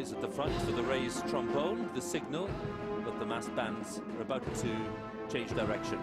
At the front for the raised trombone, the signal that the mass bands are about to change direction.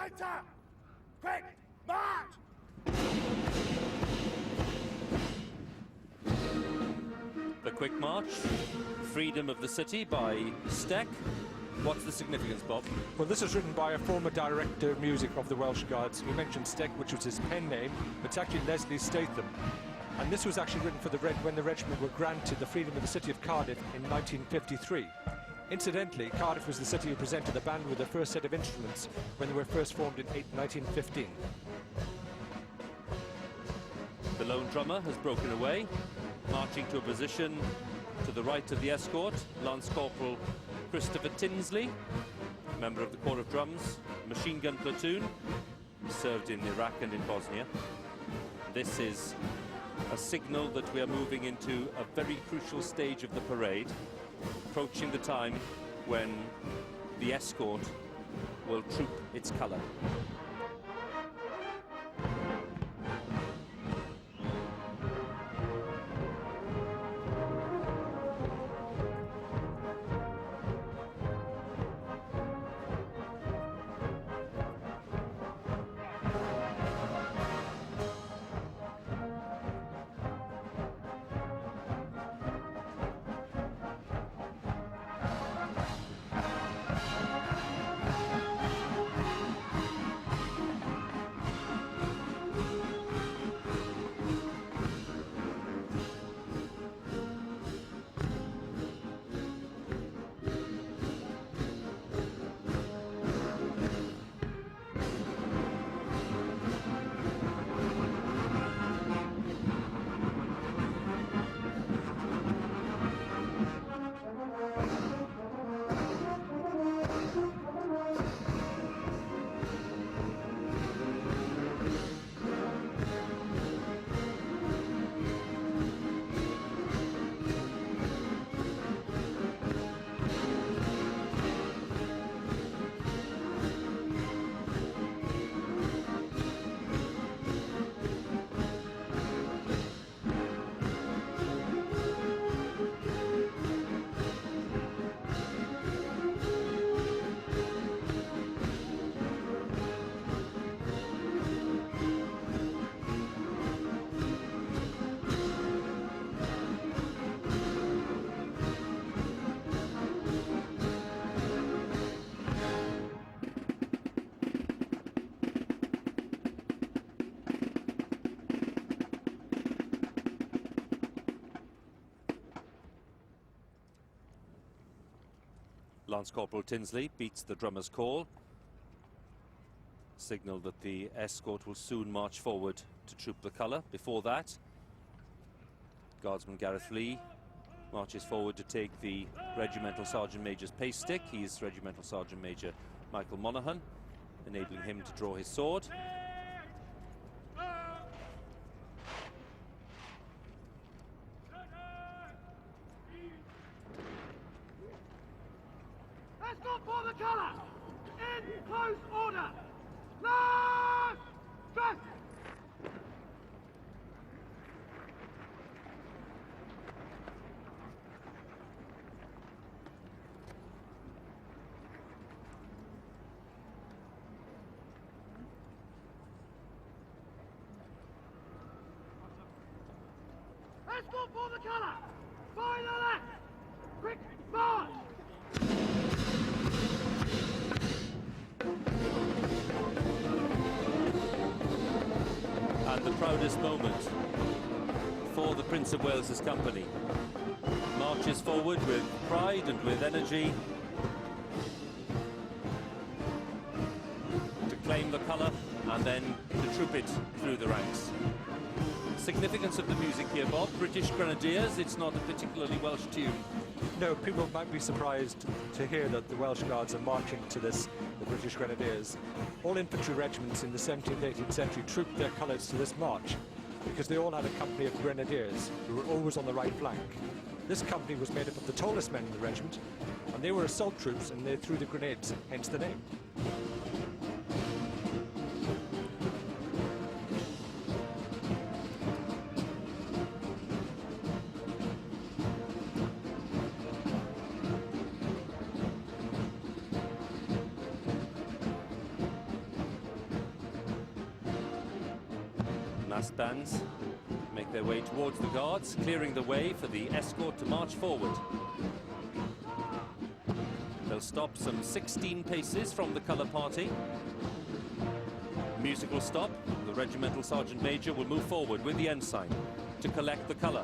centre! Quick, march! The quick march, Freedom of the City by Steck. What's the significance, Bob? Well, this is written by a former director of music of the Welsh Guards. You mentioned Steck, which was his pen name, but it's actually Leslie Statham. And this was actually written for when the regiment were granted the freedom of the city of Cardiff in 1953. Incidentally, Cardiff was the city who presented the band with their first set of instruments when they were first formed in 1915. The lone drummer has broken away, marching to a position to the right of the escort, Lance Corporal Christopher Tinsley, member of the Corps of Drums, machine gun platoon, served in Iraq and in Bosnia. This is a signal that we are moving into a very crucial stage of the parade, approaching the time when the escort will troop its colour. Lance Corporal Tinsley beats the drummer's call, signal that the escort will soon march forward to troop the colour. Before that, Guardsman Gareth Lee marches forward to take the Regimental Sergeant Major's pace stick. He's Regimental Sergeant Major Michael Monaghan, enabling him to draw his sword. Escort for the colour! In close order! Last! Dress! Escort for the colour! By the left! Quick march! And the proudest moment for the Prince of Wales's company. Marches forward with pride and with energy to claim the colour and then to troop it through the ranks. Significance of the music here, Bob. British Grenadiers, it's not a particularly Welsh tune. No, people might be surprised to hear that the Welsh Guards are marching to this, the British Grenadiers. All infantry regiments in the 17th, 18th century trooped their colours to this march because they all had a company of grenadiers who were always on the right flank. This company was made up of the tallest men in the regiment, and they were assault troops and they threw the grenades, hence the name. Massed bands make their way towards the guards, clearing the way for the escort to march forward. They'll stop some 16 paces from the colour party. Music will stop. The regimental sergeant major will move forward with the ensign to collect the colour.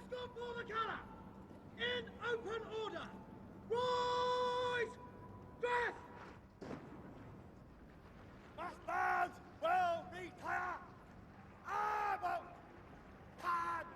Escort for the colour! In open order! Rise! Dress! Massed bands will be clear! About time!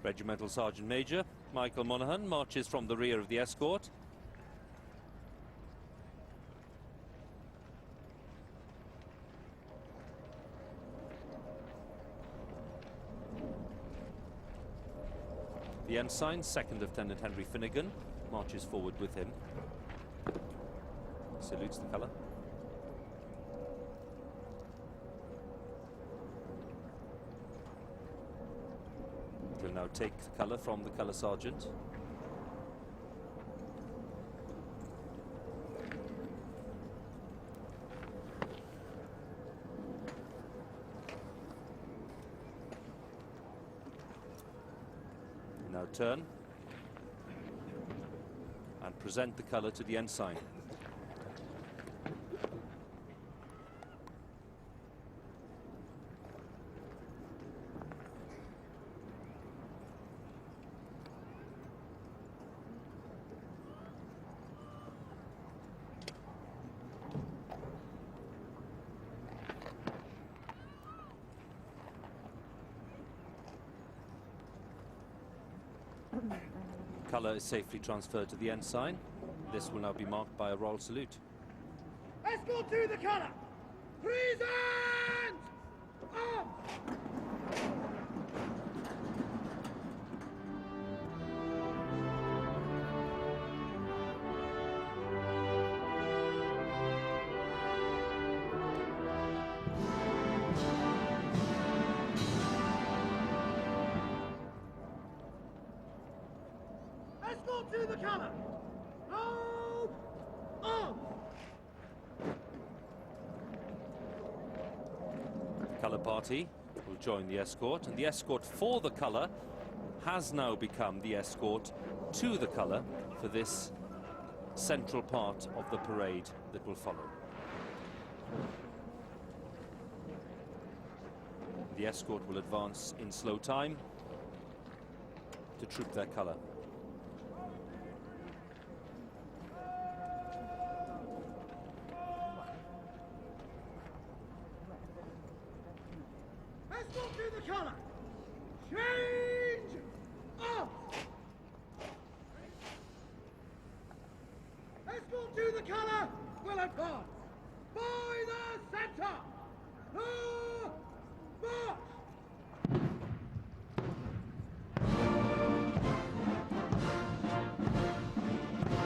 Regimental Sergeant Major Michael Monaghan marches from the rear of the escort. The ensign, 2nd Lieutenant Henry Finnegan, marches forward with him. Salutes the colour. He'll now take the colour from the colour sergeant. Now turn and present the colour to the ensign. Colour is safely transferred to the ensign. This will now be marked by a royal salute. Escort to the colour! Present! Arms! Escort to the colour! Hold! Arms! The colour party will join the escort, and the escort for the colour has now become the escort to the colour for this central part of the parade that will follow. The escort will advance in slow time to troop their colour. Escort to the colour! Change! Arms! Escort to the colour will advance! By the centre! March!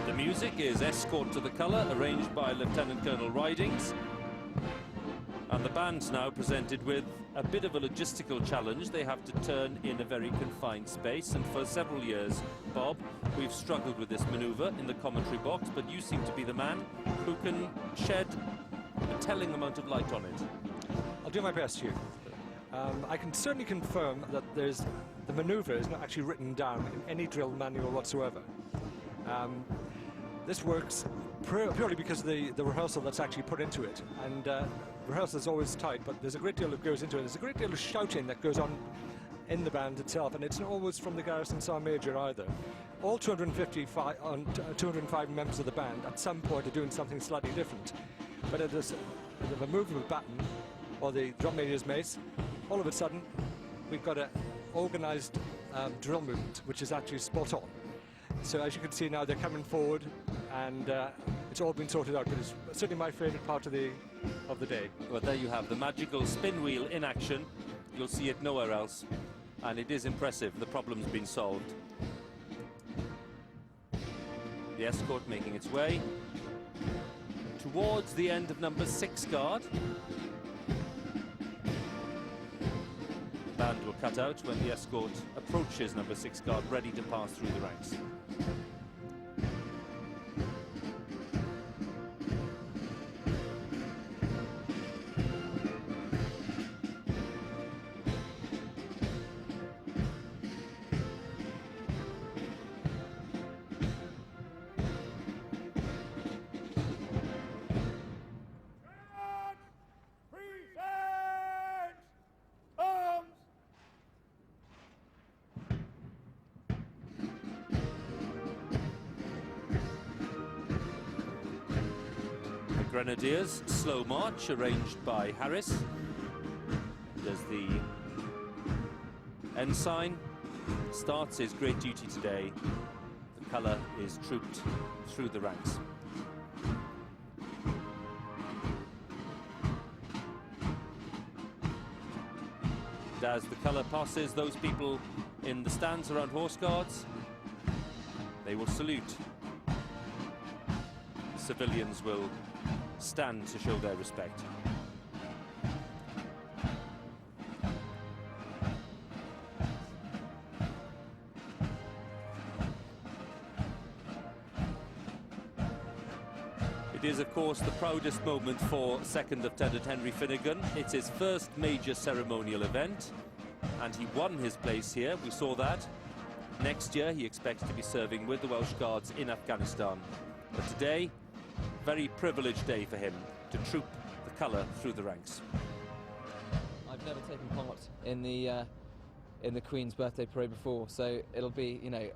The music is Escort to the Colour, arranged by Lieutenant Colonel Ridings. And the band's now presented with a bit of a logistical challenge. They have to turn in a very confined space, and for several years, Bob, we've struggled with this manoeuvre in the commentary box, but you seem to be the man who can shed a telling amount of light on it. I'll do my best, Hugh. I can certainly confirm that the manoeuvre is not actually written down in any drill manual whatsoever. This works purely because of the rehearsal that's actually put into it. And rehearsal is always tight, but there's a great deal that goes into it. There's a great deal of shouting that goes on in the band itself, and it's not always from the Garrison Sergeant Major either. All 205 members of the band at some point are doing something slightly different. But at the move of a baton, or the drum major's mace, all of a sudden we've got an organised drill movement, which is actually spot on. So as you can see now, they're coming forward, and it's all been sorted out. But it's certainly my favourite part of the day. Well, there you have the magical spin wheel in action. You'll see it nowhere else, and it is impressive. The problem's been solved. The escort making its way towards the end of number 6 guard. The band will cut out when the escort approaches number 6 guard, ready to pass through the ranks. Grenadiers, slow march, arranged by Harris. As the ensign starts his great duty today, the colour is trooped through the ranks. And as the colour passes those people in the stands around Horse Guards, they will salute. The civilians will stand to show their respect. It is, of course, the proudest moment for 2nd Lieutenant Henry Finnegan. It's his first major ceremonial event, and he won his place here. We saw that. Next year, he expects to be serving with the Welsh Guards in Afghanistan. But today, very privileged day for him to troop the colour through the ranks. I've never taken part in the Queen's birthday parade before, so it'll be, you know,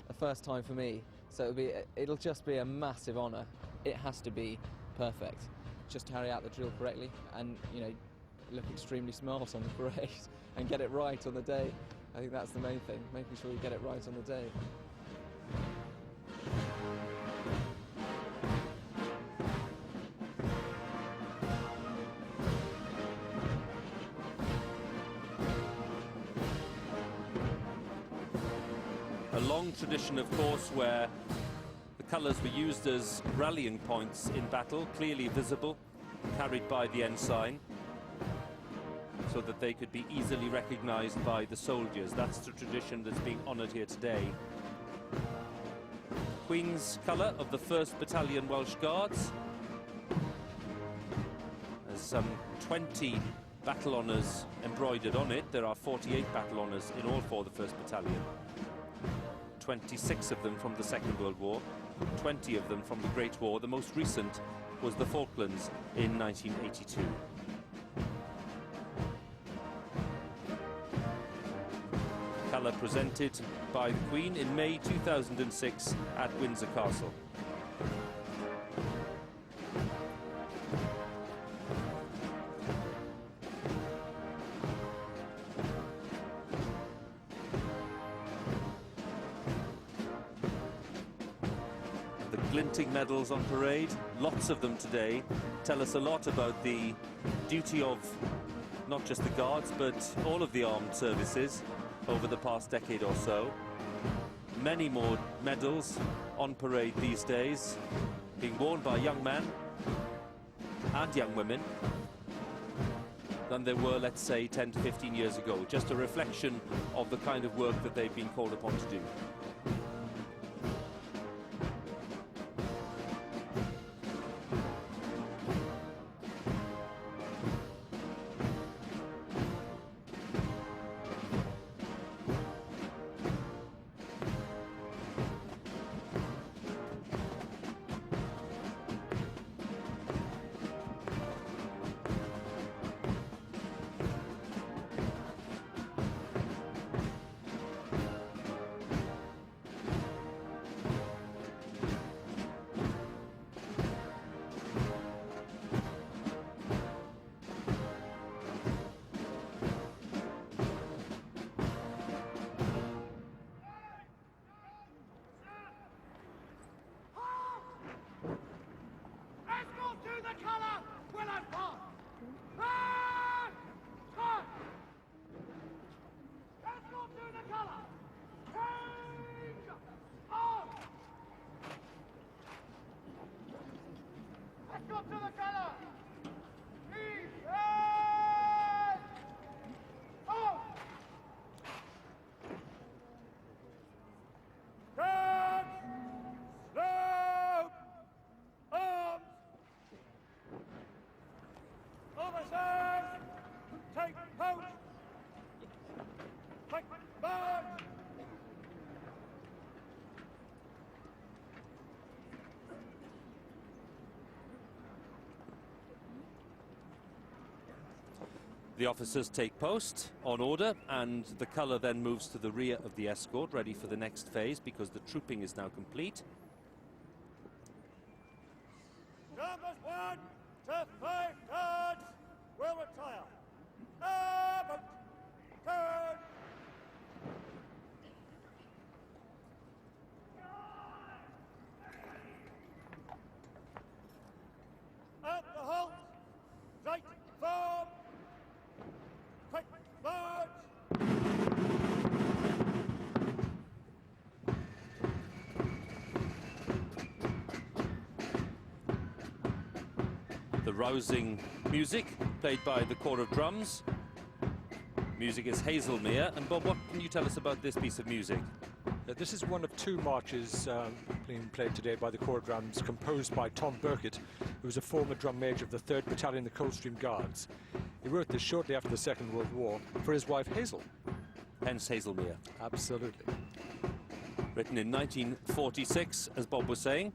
a first time for me. So it'll just be a massive honour. It has to be perfect. Just carry out the drill correctly, and you know, look extremely smart on the parade and get it right on the day. I think that's the main thing, making sure you get it right on the day. A long tradition, of course, where the colours were used as rallying points in battle, clearly visible, carried by the ensign, so that they could be easily recognised by the soldiers. That's the tradition that's being honoured here today. Queen's colour of the 1st Battalion Welsh Guards. There's some 20 battle honours embroidered on it. There are 48 battle honours in all for the 1st Battalion. 26 of them from the Second World War, 20 of them from the Great War. The most recent was the Falklands in 1982. Colour presented by the Queen in May 2006 at Windsor Castle. Glinting medals on parade, lots of them today, tell us a lot about the duty of not just the Guards but all of the armed services over the past decade or so. Many more medals on parade these days, being worn by young men and young women than there were, let's say, 10 to 15 years ago. Just a reflection of the kind of work that they've been called upon to do. Quick, march! The officers take post on order, and the colour then moves to the rear of the escort, ready for the next phase because the trooping is now complete. Numbers 1 to 5 guards will retire. About turn. At the halt, right form. Quick march. The rousing music played by the corps of drums. Music is Hazelmere. And Bob, what can you tell us about this piece of music? This is one of two marches being played today by the Corps of Drums, composed by Tom Burkitt, who was a former drum major of the 3rd Battalion, the Coldstream Guards. He wrote this shortly after the Second World War for his wife Hazel. Hence Hazelmere. Absolutely. Written in 1946, as Bob was saying.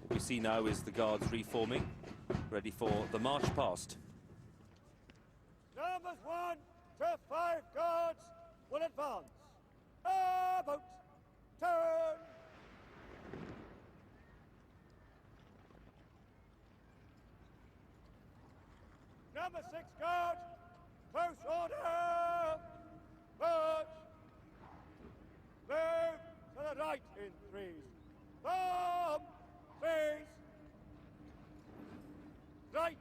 What we see now is the Guards reforming, ready for the march past. Numbers 1 to 5 guards will advance. About turn. Number 6 guard, close order. March. Move to the right in 3s. Form. Face. Right.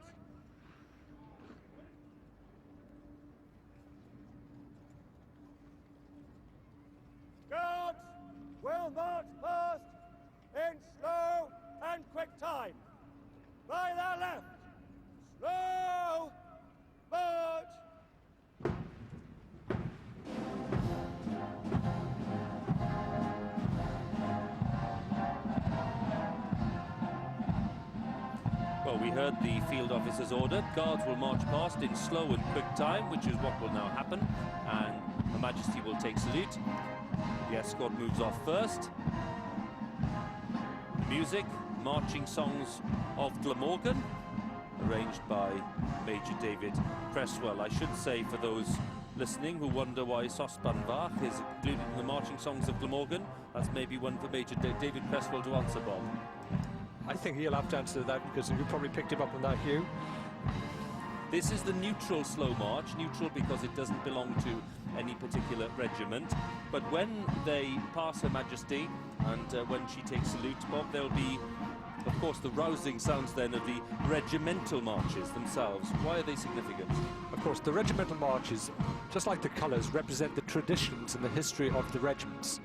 Guards will march past in slow and quick time. By their left. Slow march. Well, we heard the field officer's order. Guards will march past in slow and quick time, which is what will now happen. And Her Majesty will take salute. The escort moves off first. Music, marching songs of Glamorgan, arranged by Major David Cresswell. I should say, for those listening who wonder why Sosbanbach is included in the marching songs of Glamorgan, that's maybe one for Major David Cresswell to answer, Bob. I think he'll have to answer that because you probably picked him up on that, Hugh. This is the neutral slow march, neutral because it doesn't belong to any particular regiment. But when they pass Her Majesty and when she takes salute, Bob, there'll be, of course, the rousing sounds then of the regimental marches themselves. Why are they significant? Of course, the regimental marches, just like the colours, represent the traditions and the history of the regiments.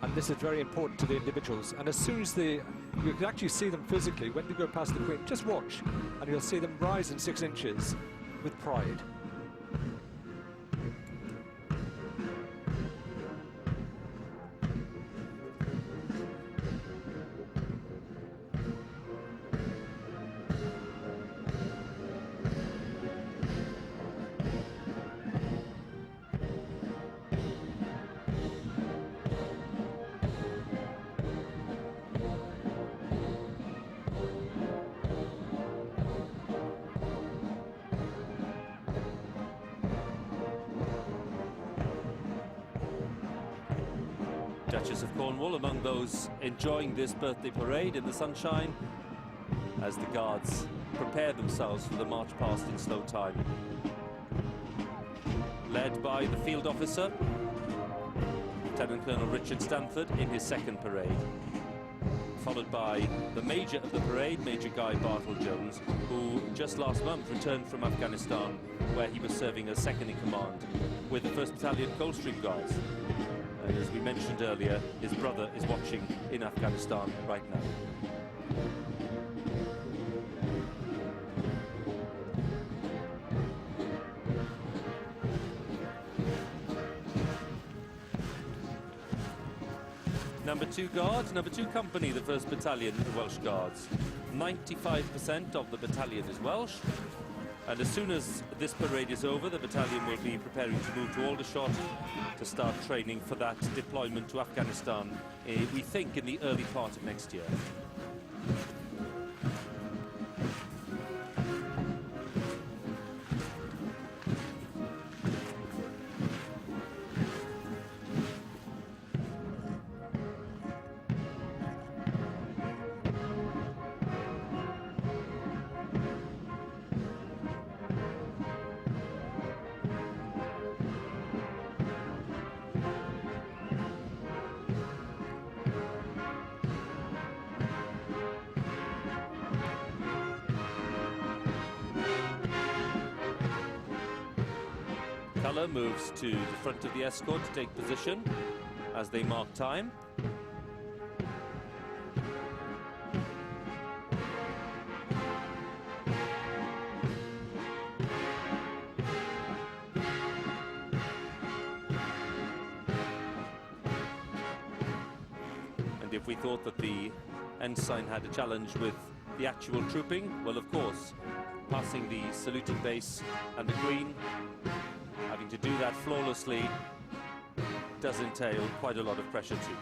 And this is very important to the individuals. And as soon as you can actually see them physically, when you go past the Queen, just watch, and you'll see them rise in 6 inches with pride. Duchess of Cornwall among those enjoying this birthday parade in the sunshine as the Guards prepare themselves for the march past in slow time. Led by the field officer, Lieutenant Colonel Richard Stanford, in his second parade. Followed by the Major of the parade, Major Guy Bartle-Jones, who just last month returned from Afghanistan, where he was serving as second in command with the 1st Battalion Coldstream Guards. And as we mentioned earlier, his brother is watching in Afghanistan right now. Number 2 Guards, number 2 Company, the 1st Battalion, the Welsh Guards. 95% of the battalion is Welsh. And as soon as this parade is over, the battalion will be preparing to move to Aldershot to start training for that deployment to Afghanistan, we think in the early part of next year. Colour moves to the front of the escort to take position as they mark time. And if we thought that the ensign had a challenge with the actual trooping, well, of course, passing the saluting base and the Queen, having to do that flawlessly does entail quite a lot of pressure too.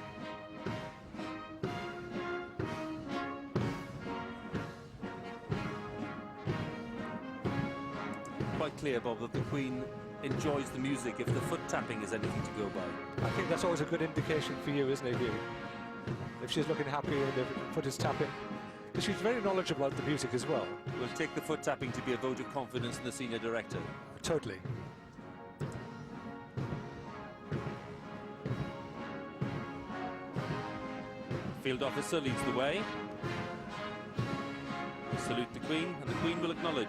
Quite clear, Bob, that the Queen enjoys the music if the foot tapping is anything to go by. I think that's always a good indication for you, isn't it, Hugh? If she's looking happy and the foot is tapping. Because she's very knowledgeable about the music as well. We'll take the foot tapping to be a vote of confidence in the senior director. Totally. Field officer leads the way. Salute the Queen, and the Queen will acknowledge.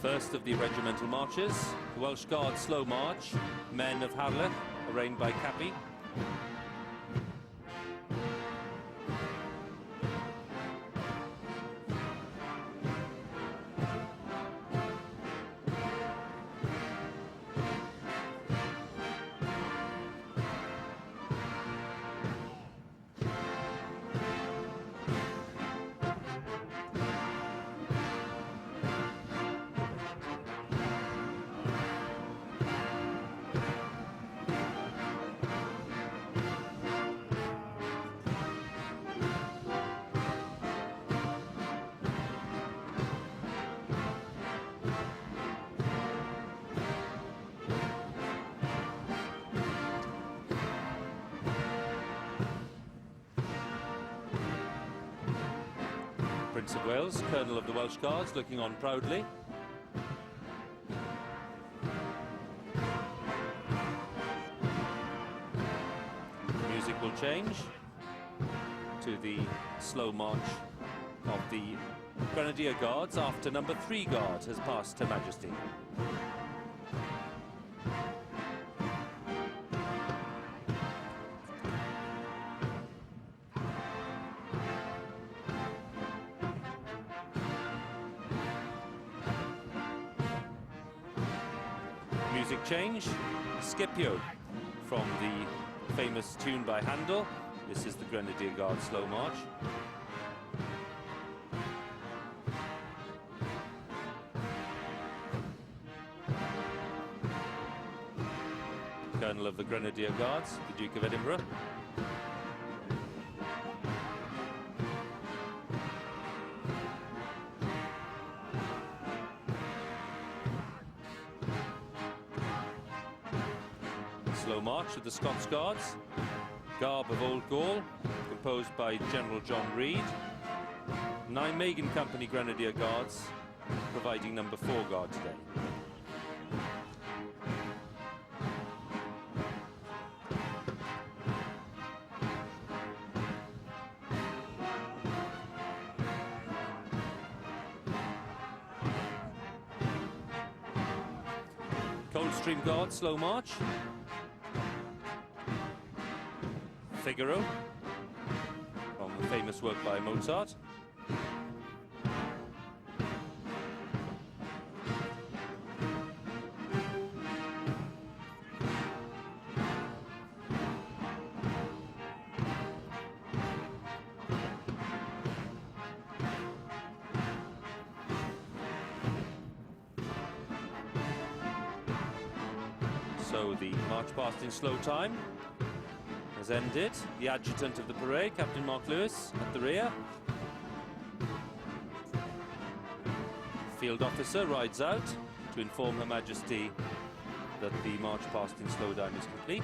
First of the regimental marches, the Welsh Guards slow march, men of Harlech, arraigned by Cappy. Prince of Wales, Colonel of the Welsh Guards, looking on proudly. The music will change to the slow march of the Grenadier Guards after number 3 Guard has passed Her Majesty. Music change, Scipio from the famous tune by Handel. This is the Grenadier Guard slow march. Colonel of the Grenadier Guards, the Duke of Edinburgh. Slow march of the Scots Guards, garb of Old Gaul, composed by General John Reed. Nijmegen Company Grenadier Guards, providing number 4 Guard today. Coldstream Guard, slow march. Figaro, from the famous work by Mozart. So the march past in slow time has ended. The adjutant of the parade, Captain Mark Lewis, at the rear. Field officer rides out to inform Her Majesty that the march past in slow down is complete.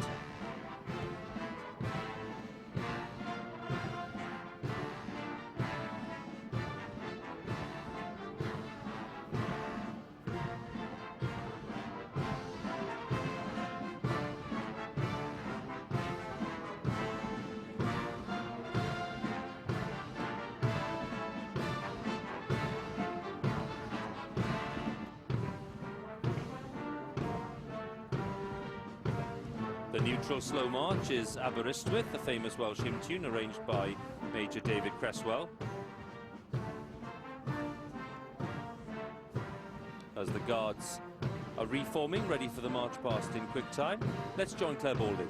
The neutral slow march is Aberystwyth, the famous Welsh hymn tune arranged by Major David Cresswell. As the Guards are reforming, ready for the march past in quick time, let's join Claire Balding.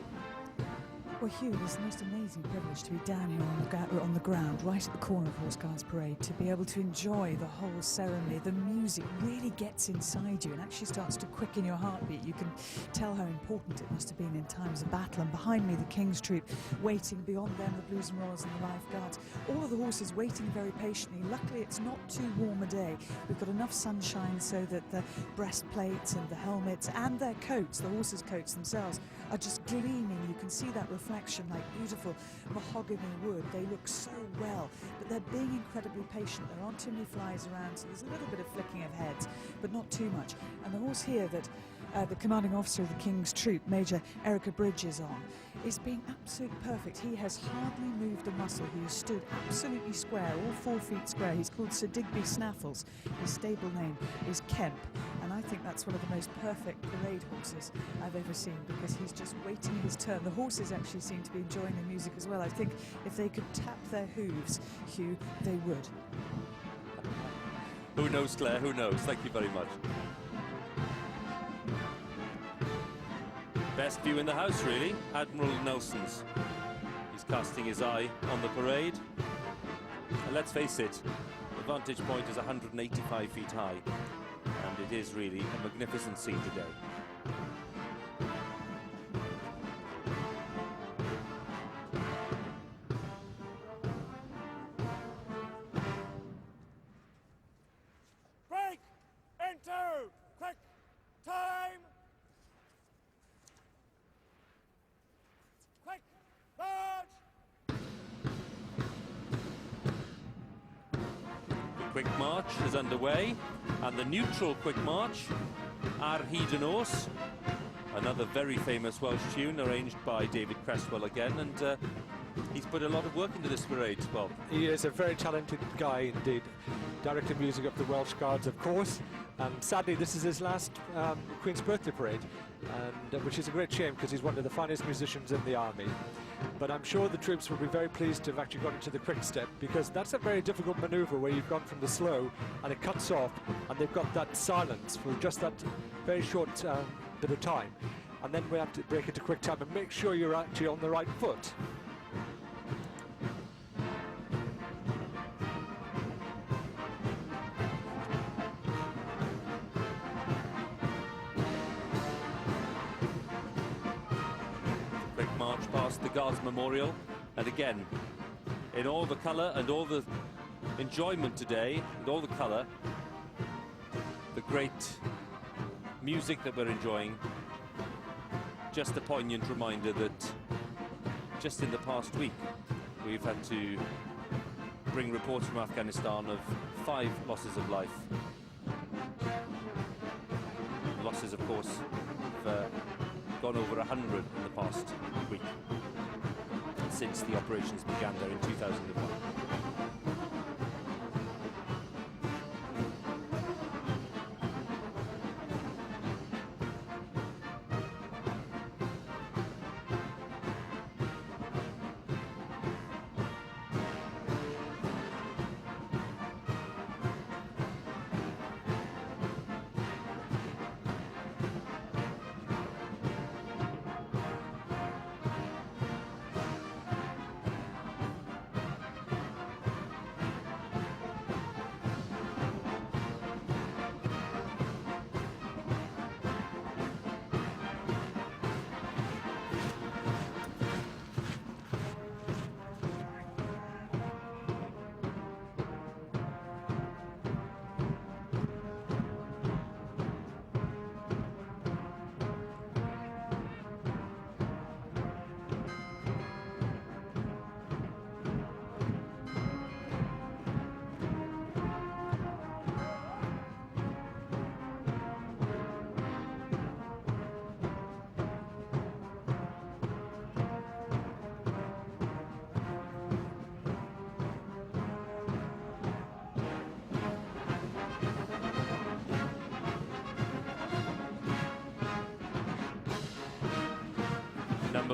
Well, Hugh, it is the most amazing privilege to be down here on the ground, right at the corner of Horse Guards Parade, to be able to enjoy the whole ceremony. The music really gets inside you and actually starts to quicken your heartbeat. You can tell how important it must have been in times of battle. And behind me, the King's Troop waiting, beyond them, the Blues and Royals and the Life Guards. All of the horses waiting very patiently. Luckily, it's not too warm a day. We've got enough sunshine so that the breastplates and the helmets and their coats, the horses' coats themselves, are just gleaming. You can see that reflection like beautiful mahogany wood. They look so well, but they're being incredibly patient. There aren't too many flies around, so there's a little bit of flicking of heads, but not too much. And the horse here that the commanding officer of the King's Troop, Major Erica Bridge, is on, is being absolutely perfect. He has hardly moved a muscle. He has stood absolutely square, all 4 feet square. He's called Sir Digby Snaffles. His stable name is Kemp, and I think that's one of the most perfect parade horses I've ever seen, because he's just waiting his turn. The horses actually seem to be enjoying the music as well. I think if they could tap their hooves, Hugh, they would. Who knows, Claire? Who knows? Thank you very much. Best view in the house, really. Admiral Nelson's. He's casting his eye on the parade. And let's face it, the vantage point is 185 feet high. And it is really a magnificent scene today. Break into quick time. Quick march. The quick march is underway, and the neutral quick march, Ar Hyd yn Oes, another very famous Welsh tune arranged by David Cresswell again, and he's put a lot of work into this parade, Bob. He is a very talented guy indeed. Director of music of the Welsh Guards, of course. Sadly, this is his last Queen's Birthday Parade, and which is a great shame because he's one of the finest musicians in the army. But I'm sure the troops will be very pleased to have actually gone into the quick step, because that's a very difficult manoeuvre where you've gone from the slow and it cuts off, and they've got that silence for just that very short bit of time. And then we have to break into quick time and make sure you're actually on the right foot. March past the Guards Memorial, and again, in all the colour and all the enjoyment today, and all the colour, the great music that we're enjoying, just a poignant reminder that just in the past week we've had to bring reports from Afghanistan of 5 losses of life. Losses, of course, have gone over 100 in the past week since the operations began there in 2001.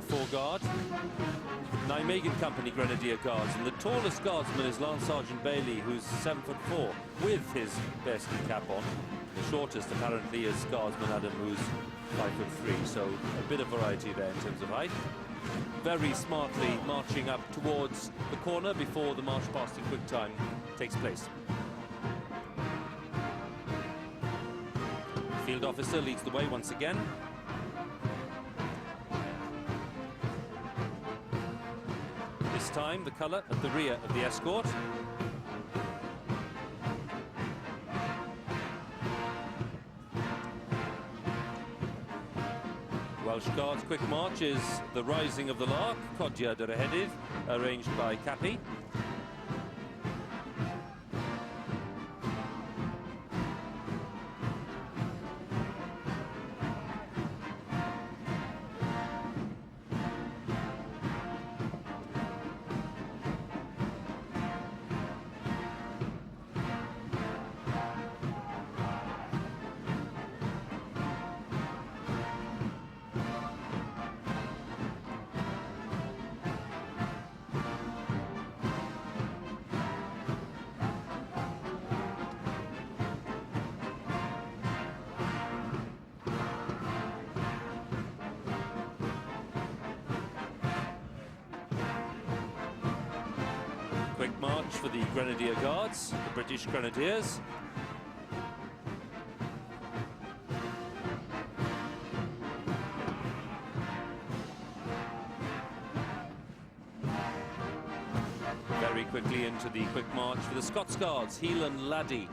4 Guard. Nijmegen Company Grenadier Guards, and the tallest guardsman is Lance Sergeant Bailey, who's 7'4", with his bearskin cap on. The shortest, apparently, is Guardsman Adam, who's 5'3", so a bit of variety there in terms of height. Very smartly marching up towards the corner before the march past in quick time takes place. Field officer leads the way once again. This time the colour at the rear of the escort. Welsh Guards quick march is the Rising of the Lark, Codiad yr Ehedydd, arranged by Cappy. Quick march for the Grenadier Guards, the British Grenadiers. Very quickly into the quick march for the Scots Guards, Heel and Laddie.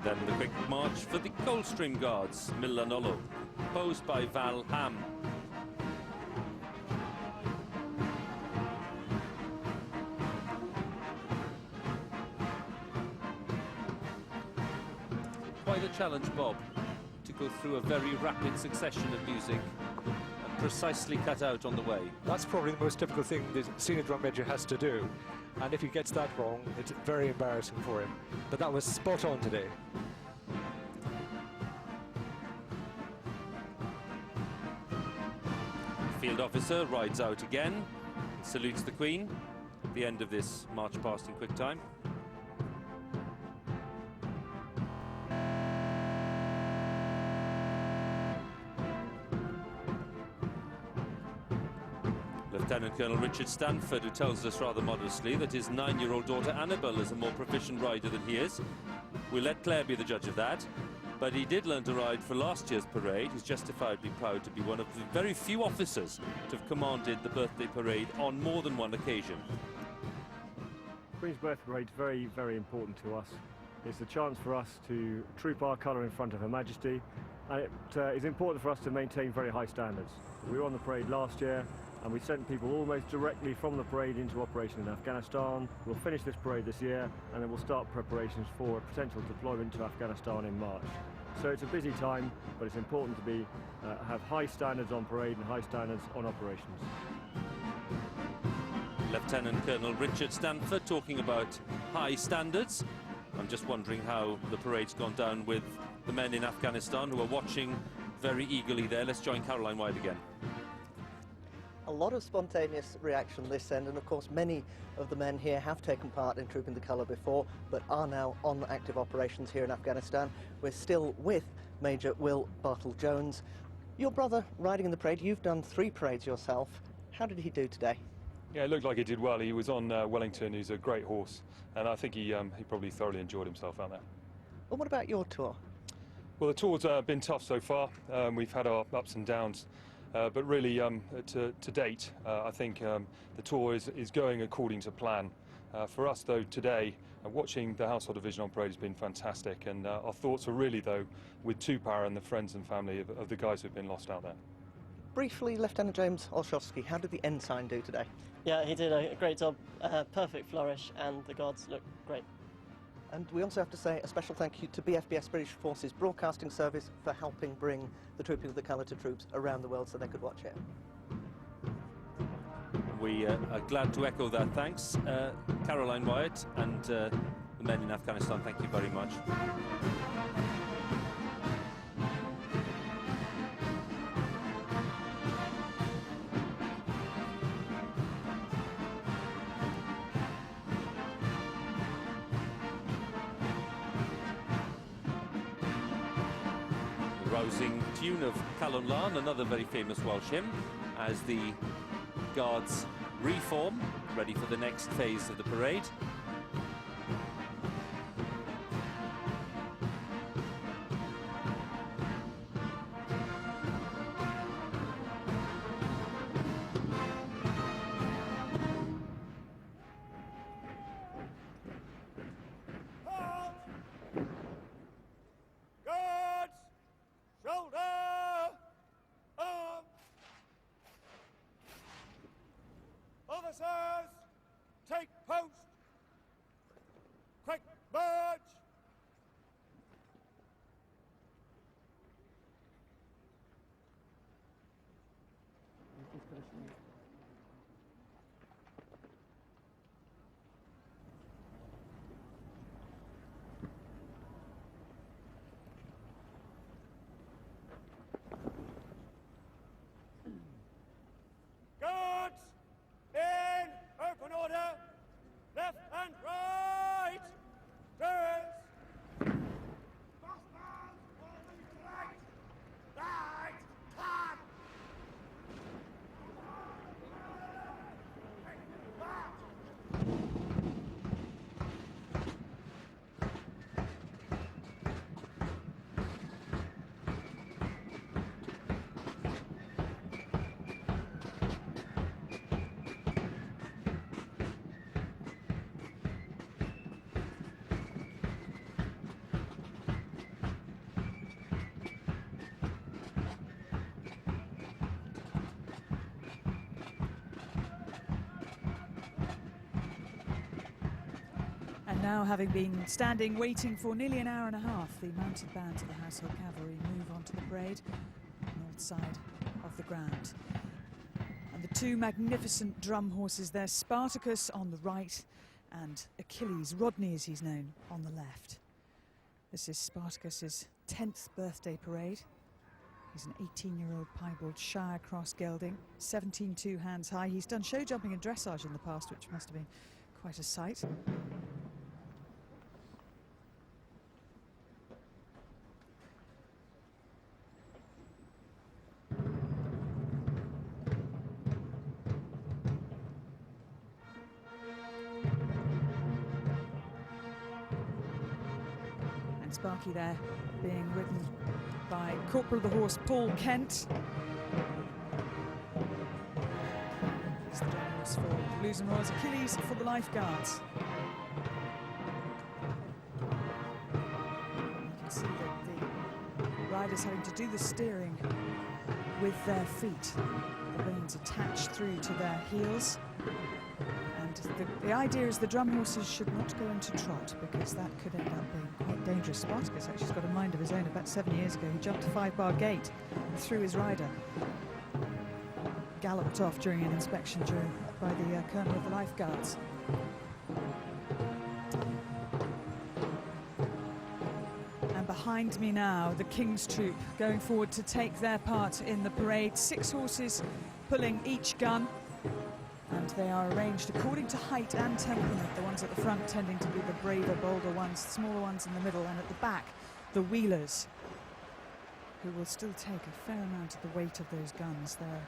Then the quick march for the Coldstream Guards, Millanolo, posed by Val Ham. Quite a challenge, Bob, to go through a very rapid succession of music and precisely cut out on the way. That's probably the most difficult thing the senior drum major has to do. And if he gets that wrong, it's very embarrassing for him. But that was spot on today. Field officer rides out again, salutes the Queen at the end of this march past in quick time. Lieutenant Colonel Richard Stanford, who tells us rather modestly that his 9-year-old daughter Annabel is a more proficient rider than he is. We'll let Claire be the judge of that. But he did learn to ride for last year's parade. He's justifiably proud to be one of the very few officers to have commanded the birthday parade on more than one occasion. Queen's Birthday Parade is very, very important to us. It's a chance for us to troop our colour in front of Her Majesty, and it is important for us to maintain very high standards. We were on the parade last year, and we sent people almost directly from the parade into operation in Afghanistan. We'll finish this parade this year, and then we'll start preparations for a potential deployment to Afghanistan in March. So it's a busy time, but it's important to have high standards on parade and high standards on operations. Lieutenant Colonel Richard Stanford talking about high standards. I'm just wondering how the parade's gone down with the men in Afghanistan who are watching very eagerly there. Let's join Caroline White again. A lot of spontaneous reaction this end, and of course many of the men here have taken part in trooping the colour before, but are now on active operations here in Afghanistan. We're still with Major Will Bartle-Jones. Your brother riding in the parade, you've done 3 parades yourself. How did he do today? Yeah, it looked like he did well. He was on Wellington. He's a great horse, and I think he probably thoroughly enjoyed himself out there. Well, what about your tour? Well, the tour's been tough so far. We've had our ups and downs. But really, to date, I think the tour is going according to plan. For us, though, today, watching the Household Division on parade has been fantastic, and our thoughts are really, though, with Tupar and the friends and family of the guys who've been lost out there. Briefly, Lieutenant James Olszewski, how did the ensign do today? Yeah, he did a great job, perfect flourish, and the Guards looked great. And we also have to say a special thank you to BFBS British Forces Broadcasting Service for helping bring the Trooping of the Colour to troops around the world so they could watch it. We are glad to echo that thanks. Caroline Wyatt and the men in Afghanistan, thank you very much. The rousing tune of Calon Lan, another very famous Welsh hymn, as the Guards reform, ready for the next phase of the parade. Guards! Shoulder! Arm! Officers! Take post! Quick march! Guards! In open order! Left and right! Turns! Right! Turn! And now, having been standing waiting for nearly an hour and a half, the mounted bands of the Household Cavalry move onto the parade, north side of the ground. And the two magnificent drum horses there, Spartacus on the right and Achilles, Rodney as he's known, on the left. This is Spartacus's 10th birthday parade. He's an 18-year-old piebald Shire cross gelding, 17 two hands high. He's done show jumping and dressage in the past, which must have been quite a sight. And Sparky there being ridden by Corporal of the Horse Paul Kent. He's the drum horse for the Blues and Royals, Achilles for the Lifeguards. You can see that the riders having to do the steering with their feet. The reins attached through to their heels. And the idea is the drum horses should not go into trot, because that could end up being quite dangerous. Spartacus actually has got a mind of his own. About 7 years ago, he jumped a 5-bar gate and threw his rider. Galloped off during an inspection by the Colonel of the Lifeguards. And behind me now, the King's Troop going forward to take their part in the parade. 6 horses pulling each gun. And they are arranged according to height and temperament, the ones at the front tending to be the braver, bolder ones, the smaller ones in the middle, and at the back, the wheelers, who will still take a fair amount of the weight of those guns. They're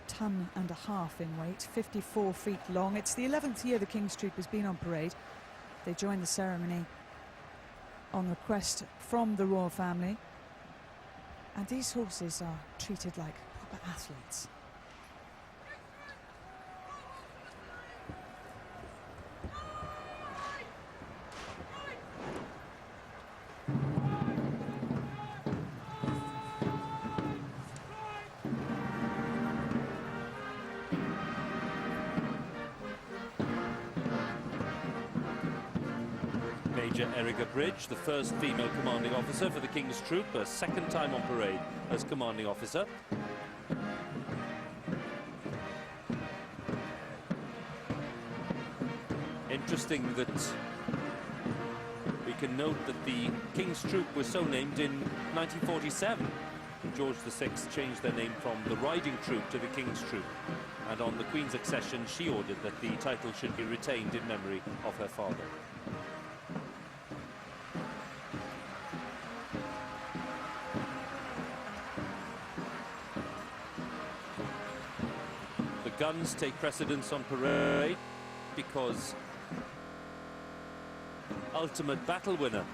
1.5 tons in weight, 54 feet long. It's the 11th year the King's Troop has been on parade. They joined the ceremony on request from the royal family. And these horses are treated like proper athletes. Major Erica Bridge, the first female commanding officer for the King's Troop, a second time on parade as commanding officer. Interesting that we can note that the King's Troop was so named in 1947. George VI changed their name from the Riding Troop to the King's Troop. And on the Queen's accession, she ordered that the title should be retained in memory of her father. The guns take precedence on parade because ultimate battle winner,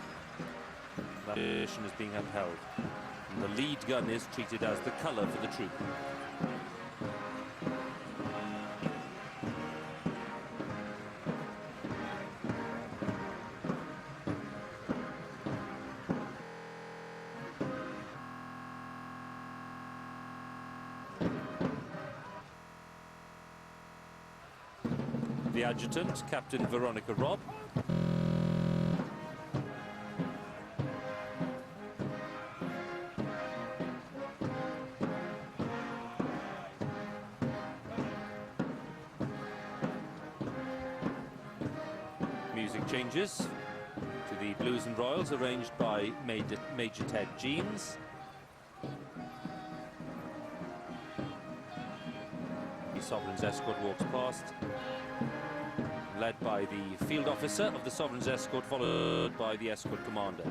that tradition is being upheld. And the lead gun is treated as the colour for the troop. The adjutant, Captain Veronica Robb. Music changes to the Blues and Royals, arranged by Major Ted Jeans. The Sovereign's escort walks past, led by the field officer of the Sovereign's escort, followed by the escort commander.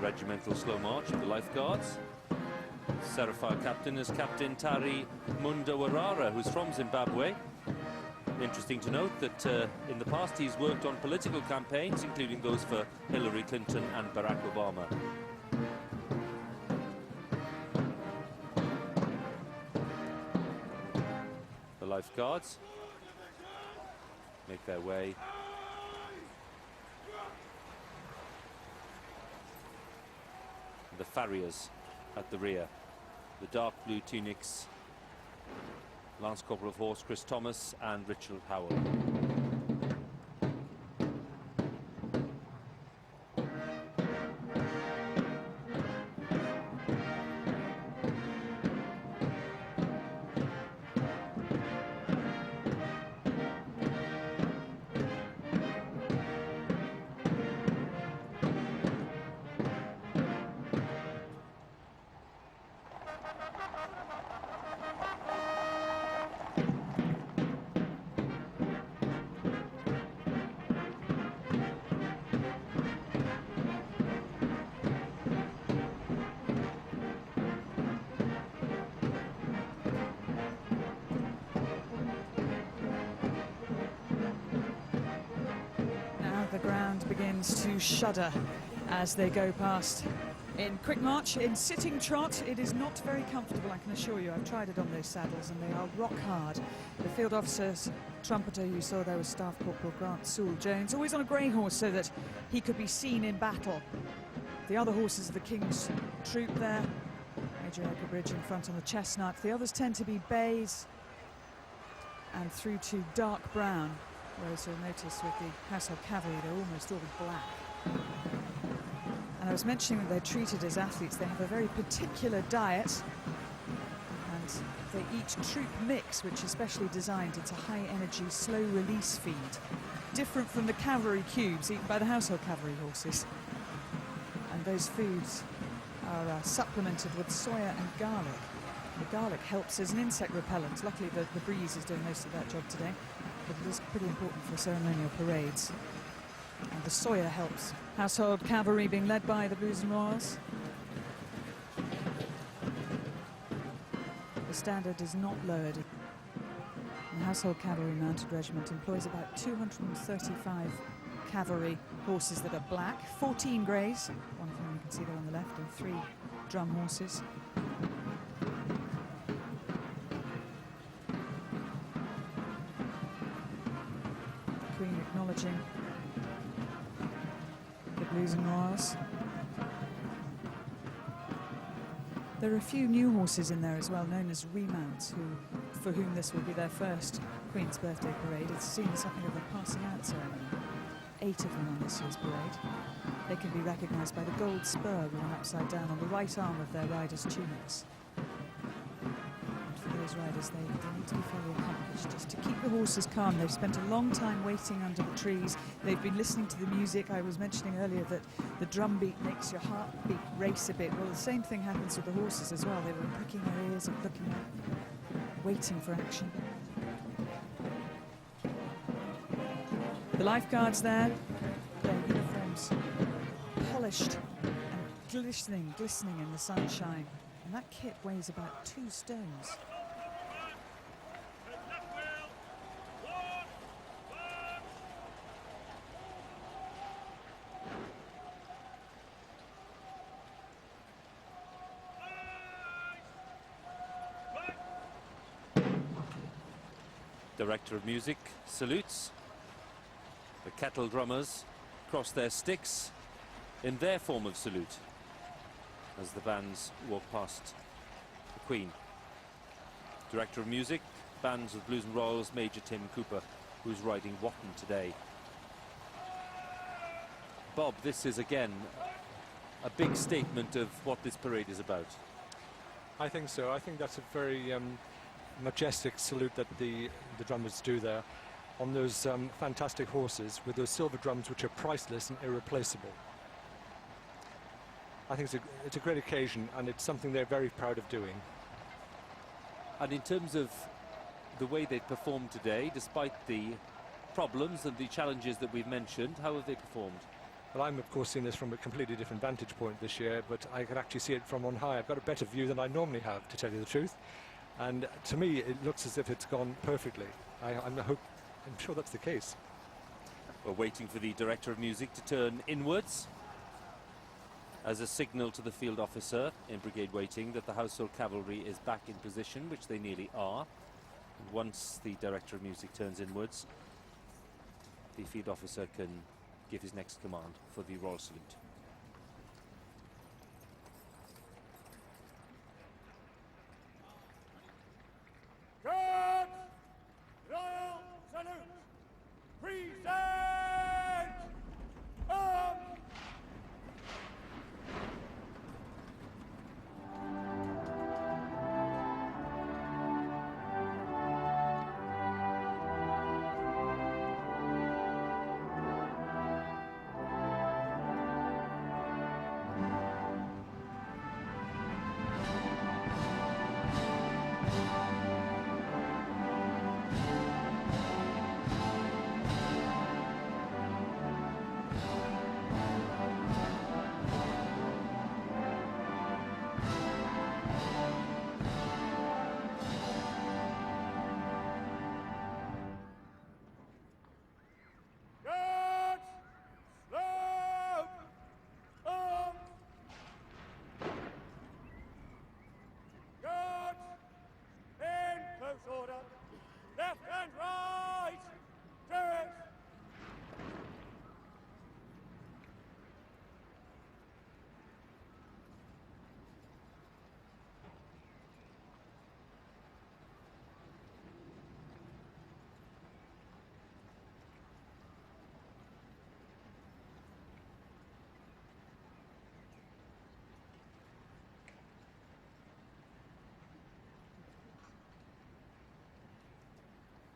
Regimental slow march of the Life Guards. Serafile captain is Captain Tari Mundawarara, who's from Zimbabwe. Interesting to note that in the past he's worked on political campaigns, including those for Hillary Clinton and Barack Obama. The Life Guards make their way the farriers at the rear. The dark blue tunics, Lance Corporal of Horse Chris Thomas and Richard Howell. The ground begins to shudder as they go past. In quick march, in sitting trot, it is not very comfortable, I can assure you. I've tried it on those saddles and they are rock hard. The field officer's trumpeter you saw there was Staff Corporal Grant Sewell Jones, always on a grey horse so that he could be seen in battle. The other horses of the King's Troop there. Major Edgar Bridge in front on the chestnut. The others tend to be bays and through to dark brown. Whereas you'll notice with the Household Cavalry, they're almost all black. And I was mentioning that they're treated as athletes. They have a very particular diet, and they eat troop mix, which is specially designed. It's a high-energy, slow-release feed, different from the cavalry cubes eaten by the Household Cavalry horses. And those foods are supplemented with soya and garlic. The garlic helps as an insect repellent. Luckily, the breeze is doing most of that job today. But it is pretty important for ceremonial parades. And the soya helps. Household Cavalry being led by the Blues and Royals. The standard is not lowered. The Household Cavalry Mounted Regiment employs about 235 cavalry horses that are black, 14 greys, one of them you can see there on the left, and 3 drum horses. Acknowledging the Blues and Royals. There are a few new horses in there as well, known as remounts, for whom this will be their first Queen's Birthday Parade. It's seen as something of a passing out ceremony. 8 of them on this year's parade. They can be recognised by the gold spur worn upside down on the right arm of their riders' tunics. And for those riders, they need to be fairly accomplished just to keep the horses calm. They've spent a long time waiting under the trees. They've been listening to the music. I was mentioning earlier that the drum beat makes your heartbeat race a bit. Well, the same thing happens with the horses as well. They were pricking their ears and looking up, waiting for action. The lifeguards there, their uniforms polished and glistening in the sunshine. And that kit weighs about 2 stones. Director of Music salutes. The kettle drummers cross their sticks in their form of salute as the bands walk past the Queen. Director of Music, Bands of Blues and Royals, Major Tim Cooper, who's riding Watton today. Bob, this is again a big statement of what this parade is about. I think so. I think that's a very majestic salute that the drummers do there on those fantastic horses with those silver drums which are priceless and irreplaceable. I think it's a great occasion, and it's something they're very proud of doing. And in terms of the way they performed today, despite the problems and the challenges that we've mentioned, how have they performed? Well, I'm of course seeing this from a completely different vantage point this year, but I can actually see it from on high. I've got a better view than I normally have, to tell you the truth. And to me, it looks as if it's gone perfectly. I'm sure that's the case. We're waiting for the Director of Music to turn inwards as a signal to the field officer in brigade waiting that the Household Cavalry is back in position, which they nearly are. And once the Director of Music turns inwards, the field officer can give his next command for the Royal Salute. Guards, Royal Salute, present arms.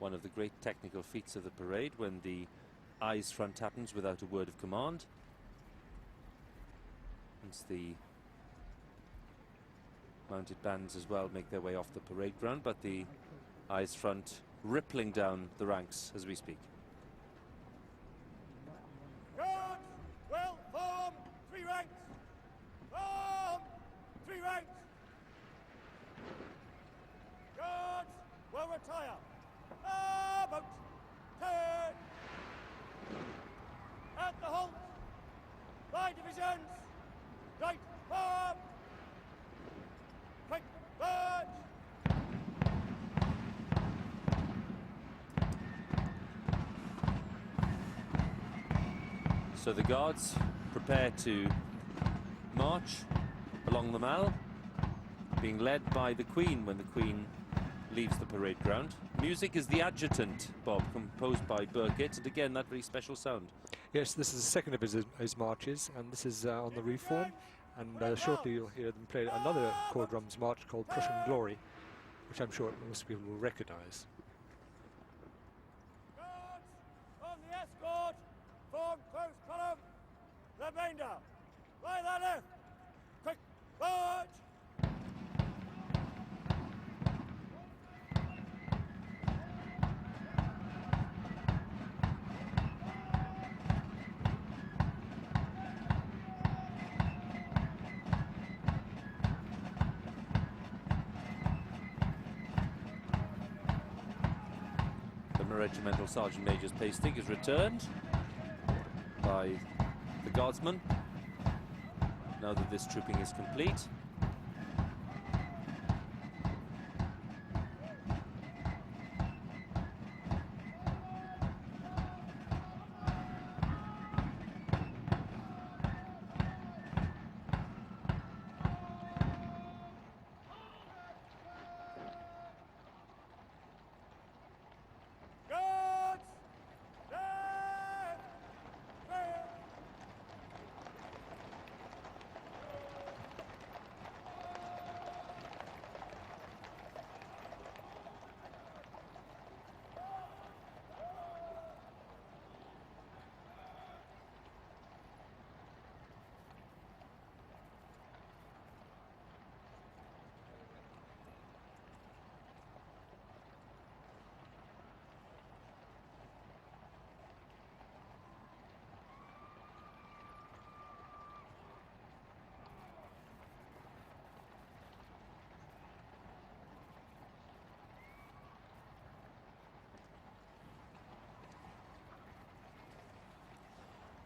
One of the great technical feats of the parade, when the eyes front happens without a word of command. Once the mounted bands as well make their way off the parade ground, but the eyes front rippling down the ranks as we speak. Guards, well form, 3 ranks. Form, 3 ranks. Guards, well retire. About 10. At the halt. 5 divisions. Right form. Quick march. So the Guards prepare to march along the Mall. being led by the Queen when the Queen leaves the parade ground. Music is the adjutant, Bob, composed by Burkitt, and again that very special sound. Yes, this is the second of his marches, and this is on the reform. And shortly you'll hear them play another corps drums march called Prussian Glory, which I'm sure most people will recognise. On the escort, form close column. Remainder, right and left. Quick, march. Regimental Sergeant Major's paystick is returned by the Guardsman now that this trooping is complete.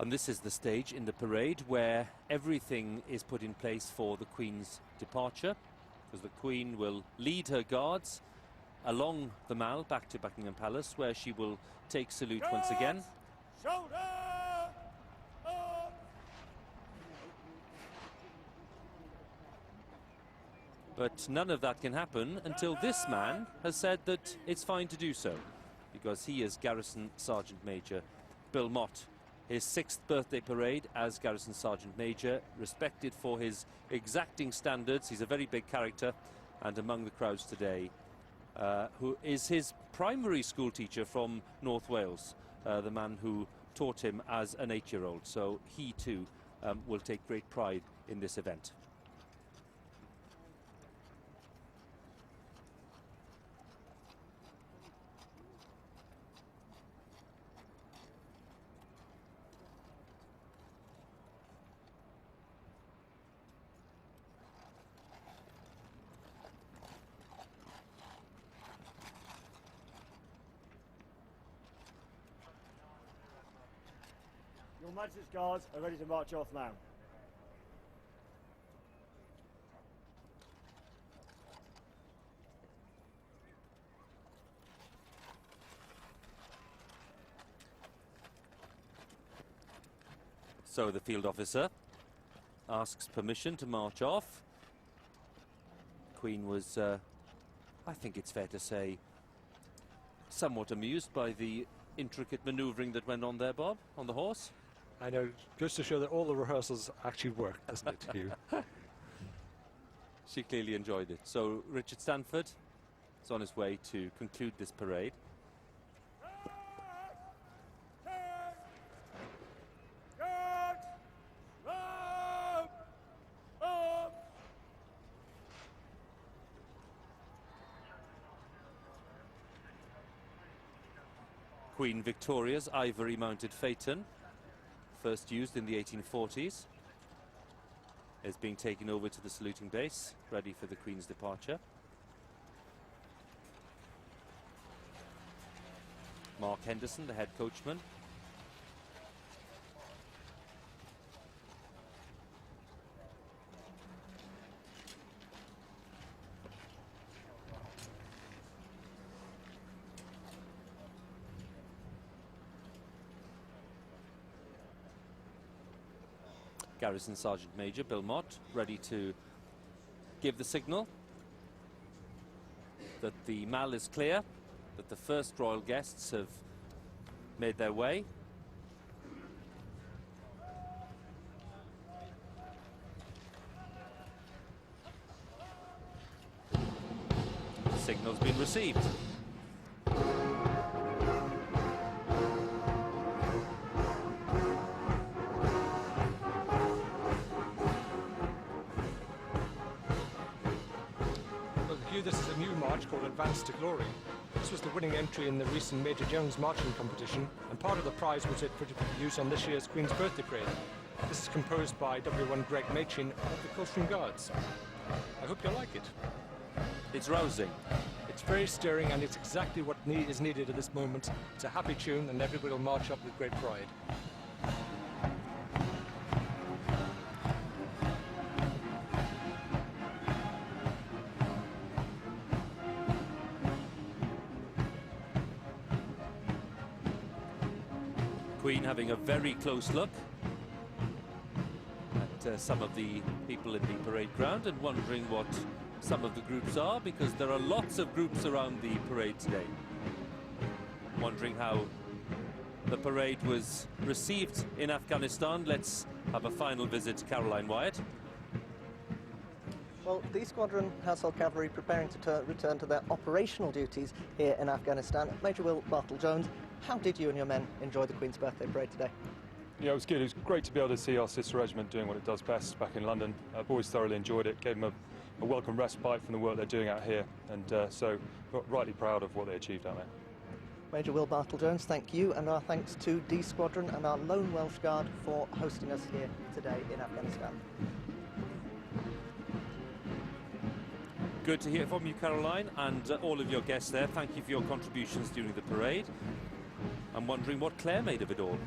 And this is the stage in the parade where everything is put in place for the Queen's departure, because the Queen will lead her guards along the Mall back to Buckingham Palace, where she will take salute once again. Shoulder. Up. But none of that can happen until this man has said that it's fine to do so, because he is Garrison Sergeant Major Bill Mott. His 6th birthday parade as Garrison Sergeant Major, respected for his exacting standards. He's a very big character, and among the crowds today, who is his primary school teacher from North Wales, the man who taught him as an 8-year-old. So he too will take great pride in this event. Your Majesty's Guards are ready to march off now. So the field officer asks permission to march off. Queen was, I think it's fair to say, somewhat amused by the intricate manoeuvring that went on there, Bob, on the horse. I know, just to show that all the rehearsals actually worked, doesn't it, Hugh? She clearly enjoyed it. So Richard Stanford is on his way to conclude this parade. Queen Victoria's ivory-mounted phaeton, first used in the 1840s, is being taken over to the saluting base, ready for the Queen's departure. Mark Henderson, the head coachman. Garrison Sergeant Major Bill Mott, ready to give the signal that the mall is clear, that the first royal guests have made their way. Signal's been received. Well, Hugh, this is a new march called Advance to Glory. This was the winning entry in the recent Major Jones marching competition, and part of the prize was it for use on this year's Queen's Birthday Parade. This is composed by W1 Greg Machin of the Welsh Guards. I hope you like it. It's rousing. It's very stirring, and it's exactly what is needed at this moment. It's a happy tune, and everybody will march up with great pride. Queen having a very close look at some of the people in the parade ground and wondering what some of the groups are, because there are lots of groups around the parade today. Wondering how the parade was received in Afghanistan. Let's have a final visit to Caroline Wyatt. Well, D Squadron Household Cavalry preparing to return to their operational duties here in Afghanistan. Major Will Bartle-Jones, how did you and your men enjoy the Queen's Birthday Parade today? Yeah, it was good. It was great to be able to see our sister regiment doing what it does best back in London. Boys thoroughly enjoyed it, gave them a welcome respite from the work they're doing out here, and so rightly proud of what they achieved out there. Major Will Bartle-Jones, thank you, and our thanks to D Squadron and our lone Welsh Guard for hosting us here today in Afghanistan. Good to hear from you, Caroline, and all of your guests there. Thank you for your contributions during the parade. I'm wondering what Claire made of it all.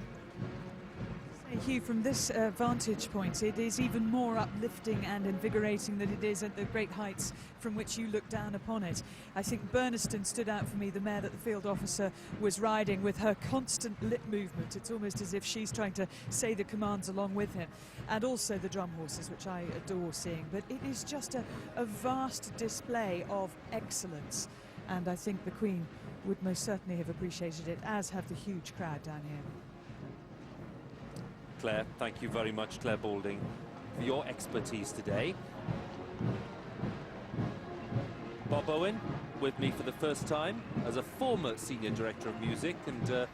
Hugh, from this vantage point, it is even more uplifting and invigorating than it is at the great heights from which you look down upon it. I think Burniston stood out for me, the mare that the field officer was riding, with her constant lip movement. It's almost as if she's trying to say the commands along with him. And also the drum horses, which I adore seeing. But it is just a vast display of excellence. And I think the Queen would most certainly have appreciated it, as have the huge crowd down here. Claire, thank you very much, Claire Balding, for your expertise today. Bob Owen with me for the first time as a former Senior Director of Music, and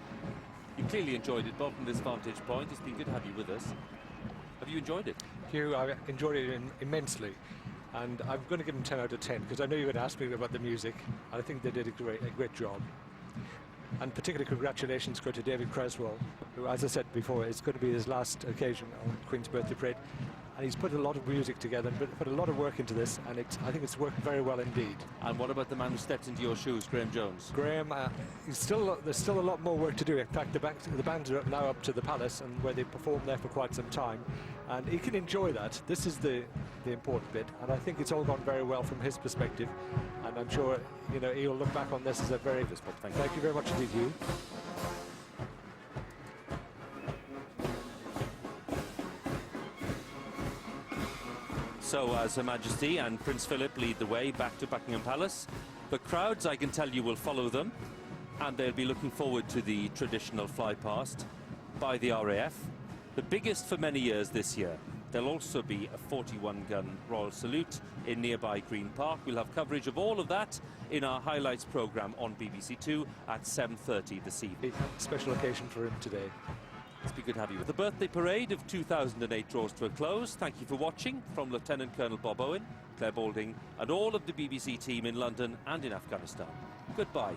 you clearly enjoyed it, Bob, from this vantage point. It's been good to have you with us. Have you enjoyed it? Hugh, I enjoyed it immensely, and I'm going to give them 10 out of 10, because I know you're going to ask me about the music, and I think they did a great job. And particularly congratulations go to David Creswell, who, as I said before, is going to be his last occasion on Queen's Birthday Parade. And he's put a lot of music together, but put a lot of work into this, and I think it's worked very well indeed. And what about the man who stepped into your shoes, Graham Jones? Graham, there's still a lot more work to do. In fact, the bands are now up to the Palace, and where they performed there for quite some time. And he can enjoy that. This is the important bit, and I think it's all gone very well from his perspective. And I'm sure he'll look back on this as a very good spot. Thank you very much indeed, Hugh. So as Her Majesty and Prince Philip lead the way back to Buckingham Palace, the crowds, I can tell you, will follow them, and they'll be looking forward to the traditional fly past by the RAF, the biggest for many years this year. There'll also be a 41-gun Royal Salute in nearby Green Park. We'll have coverage of all of that in our highlights programme on BBC Two at 7:30 this evening. Special occasion for him today. It's been good to have you. The birthday parade of 2008 draws to a close. Thank you for watching. From Lieutenant Colonel Bob Owen, Claire Balding, and all of the BBC team in London and in Afghanistan. Goodbye.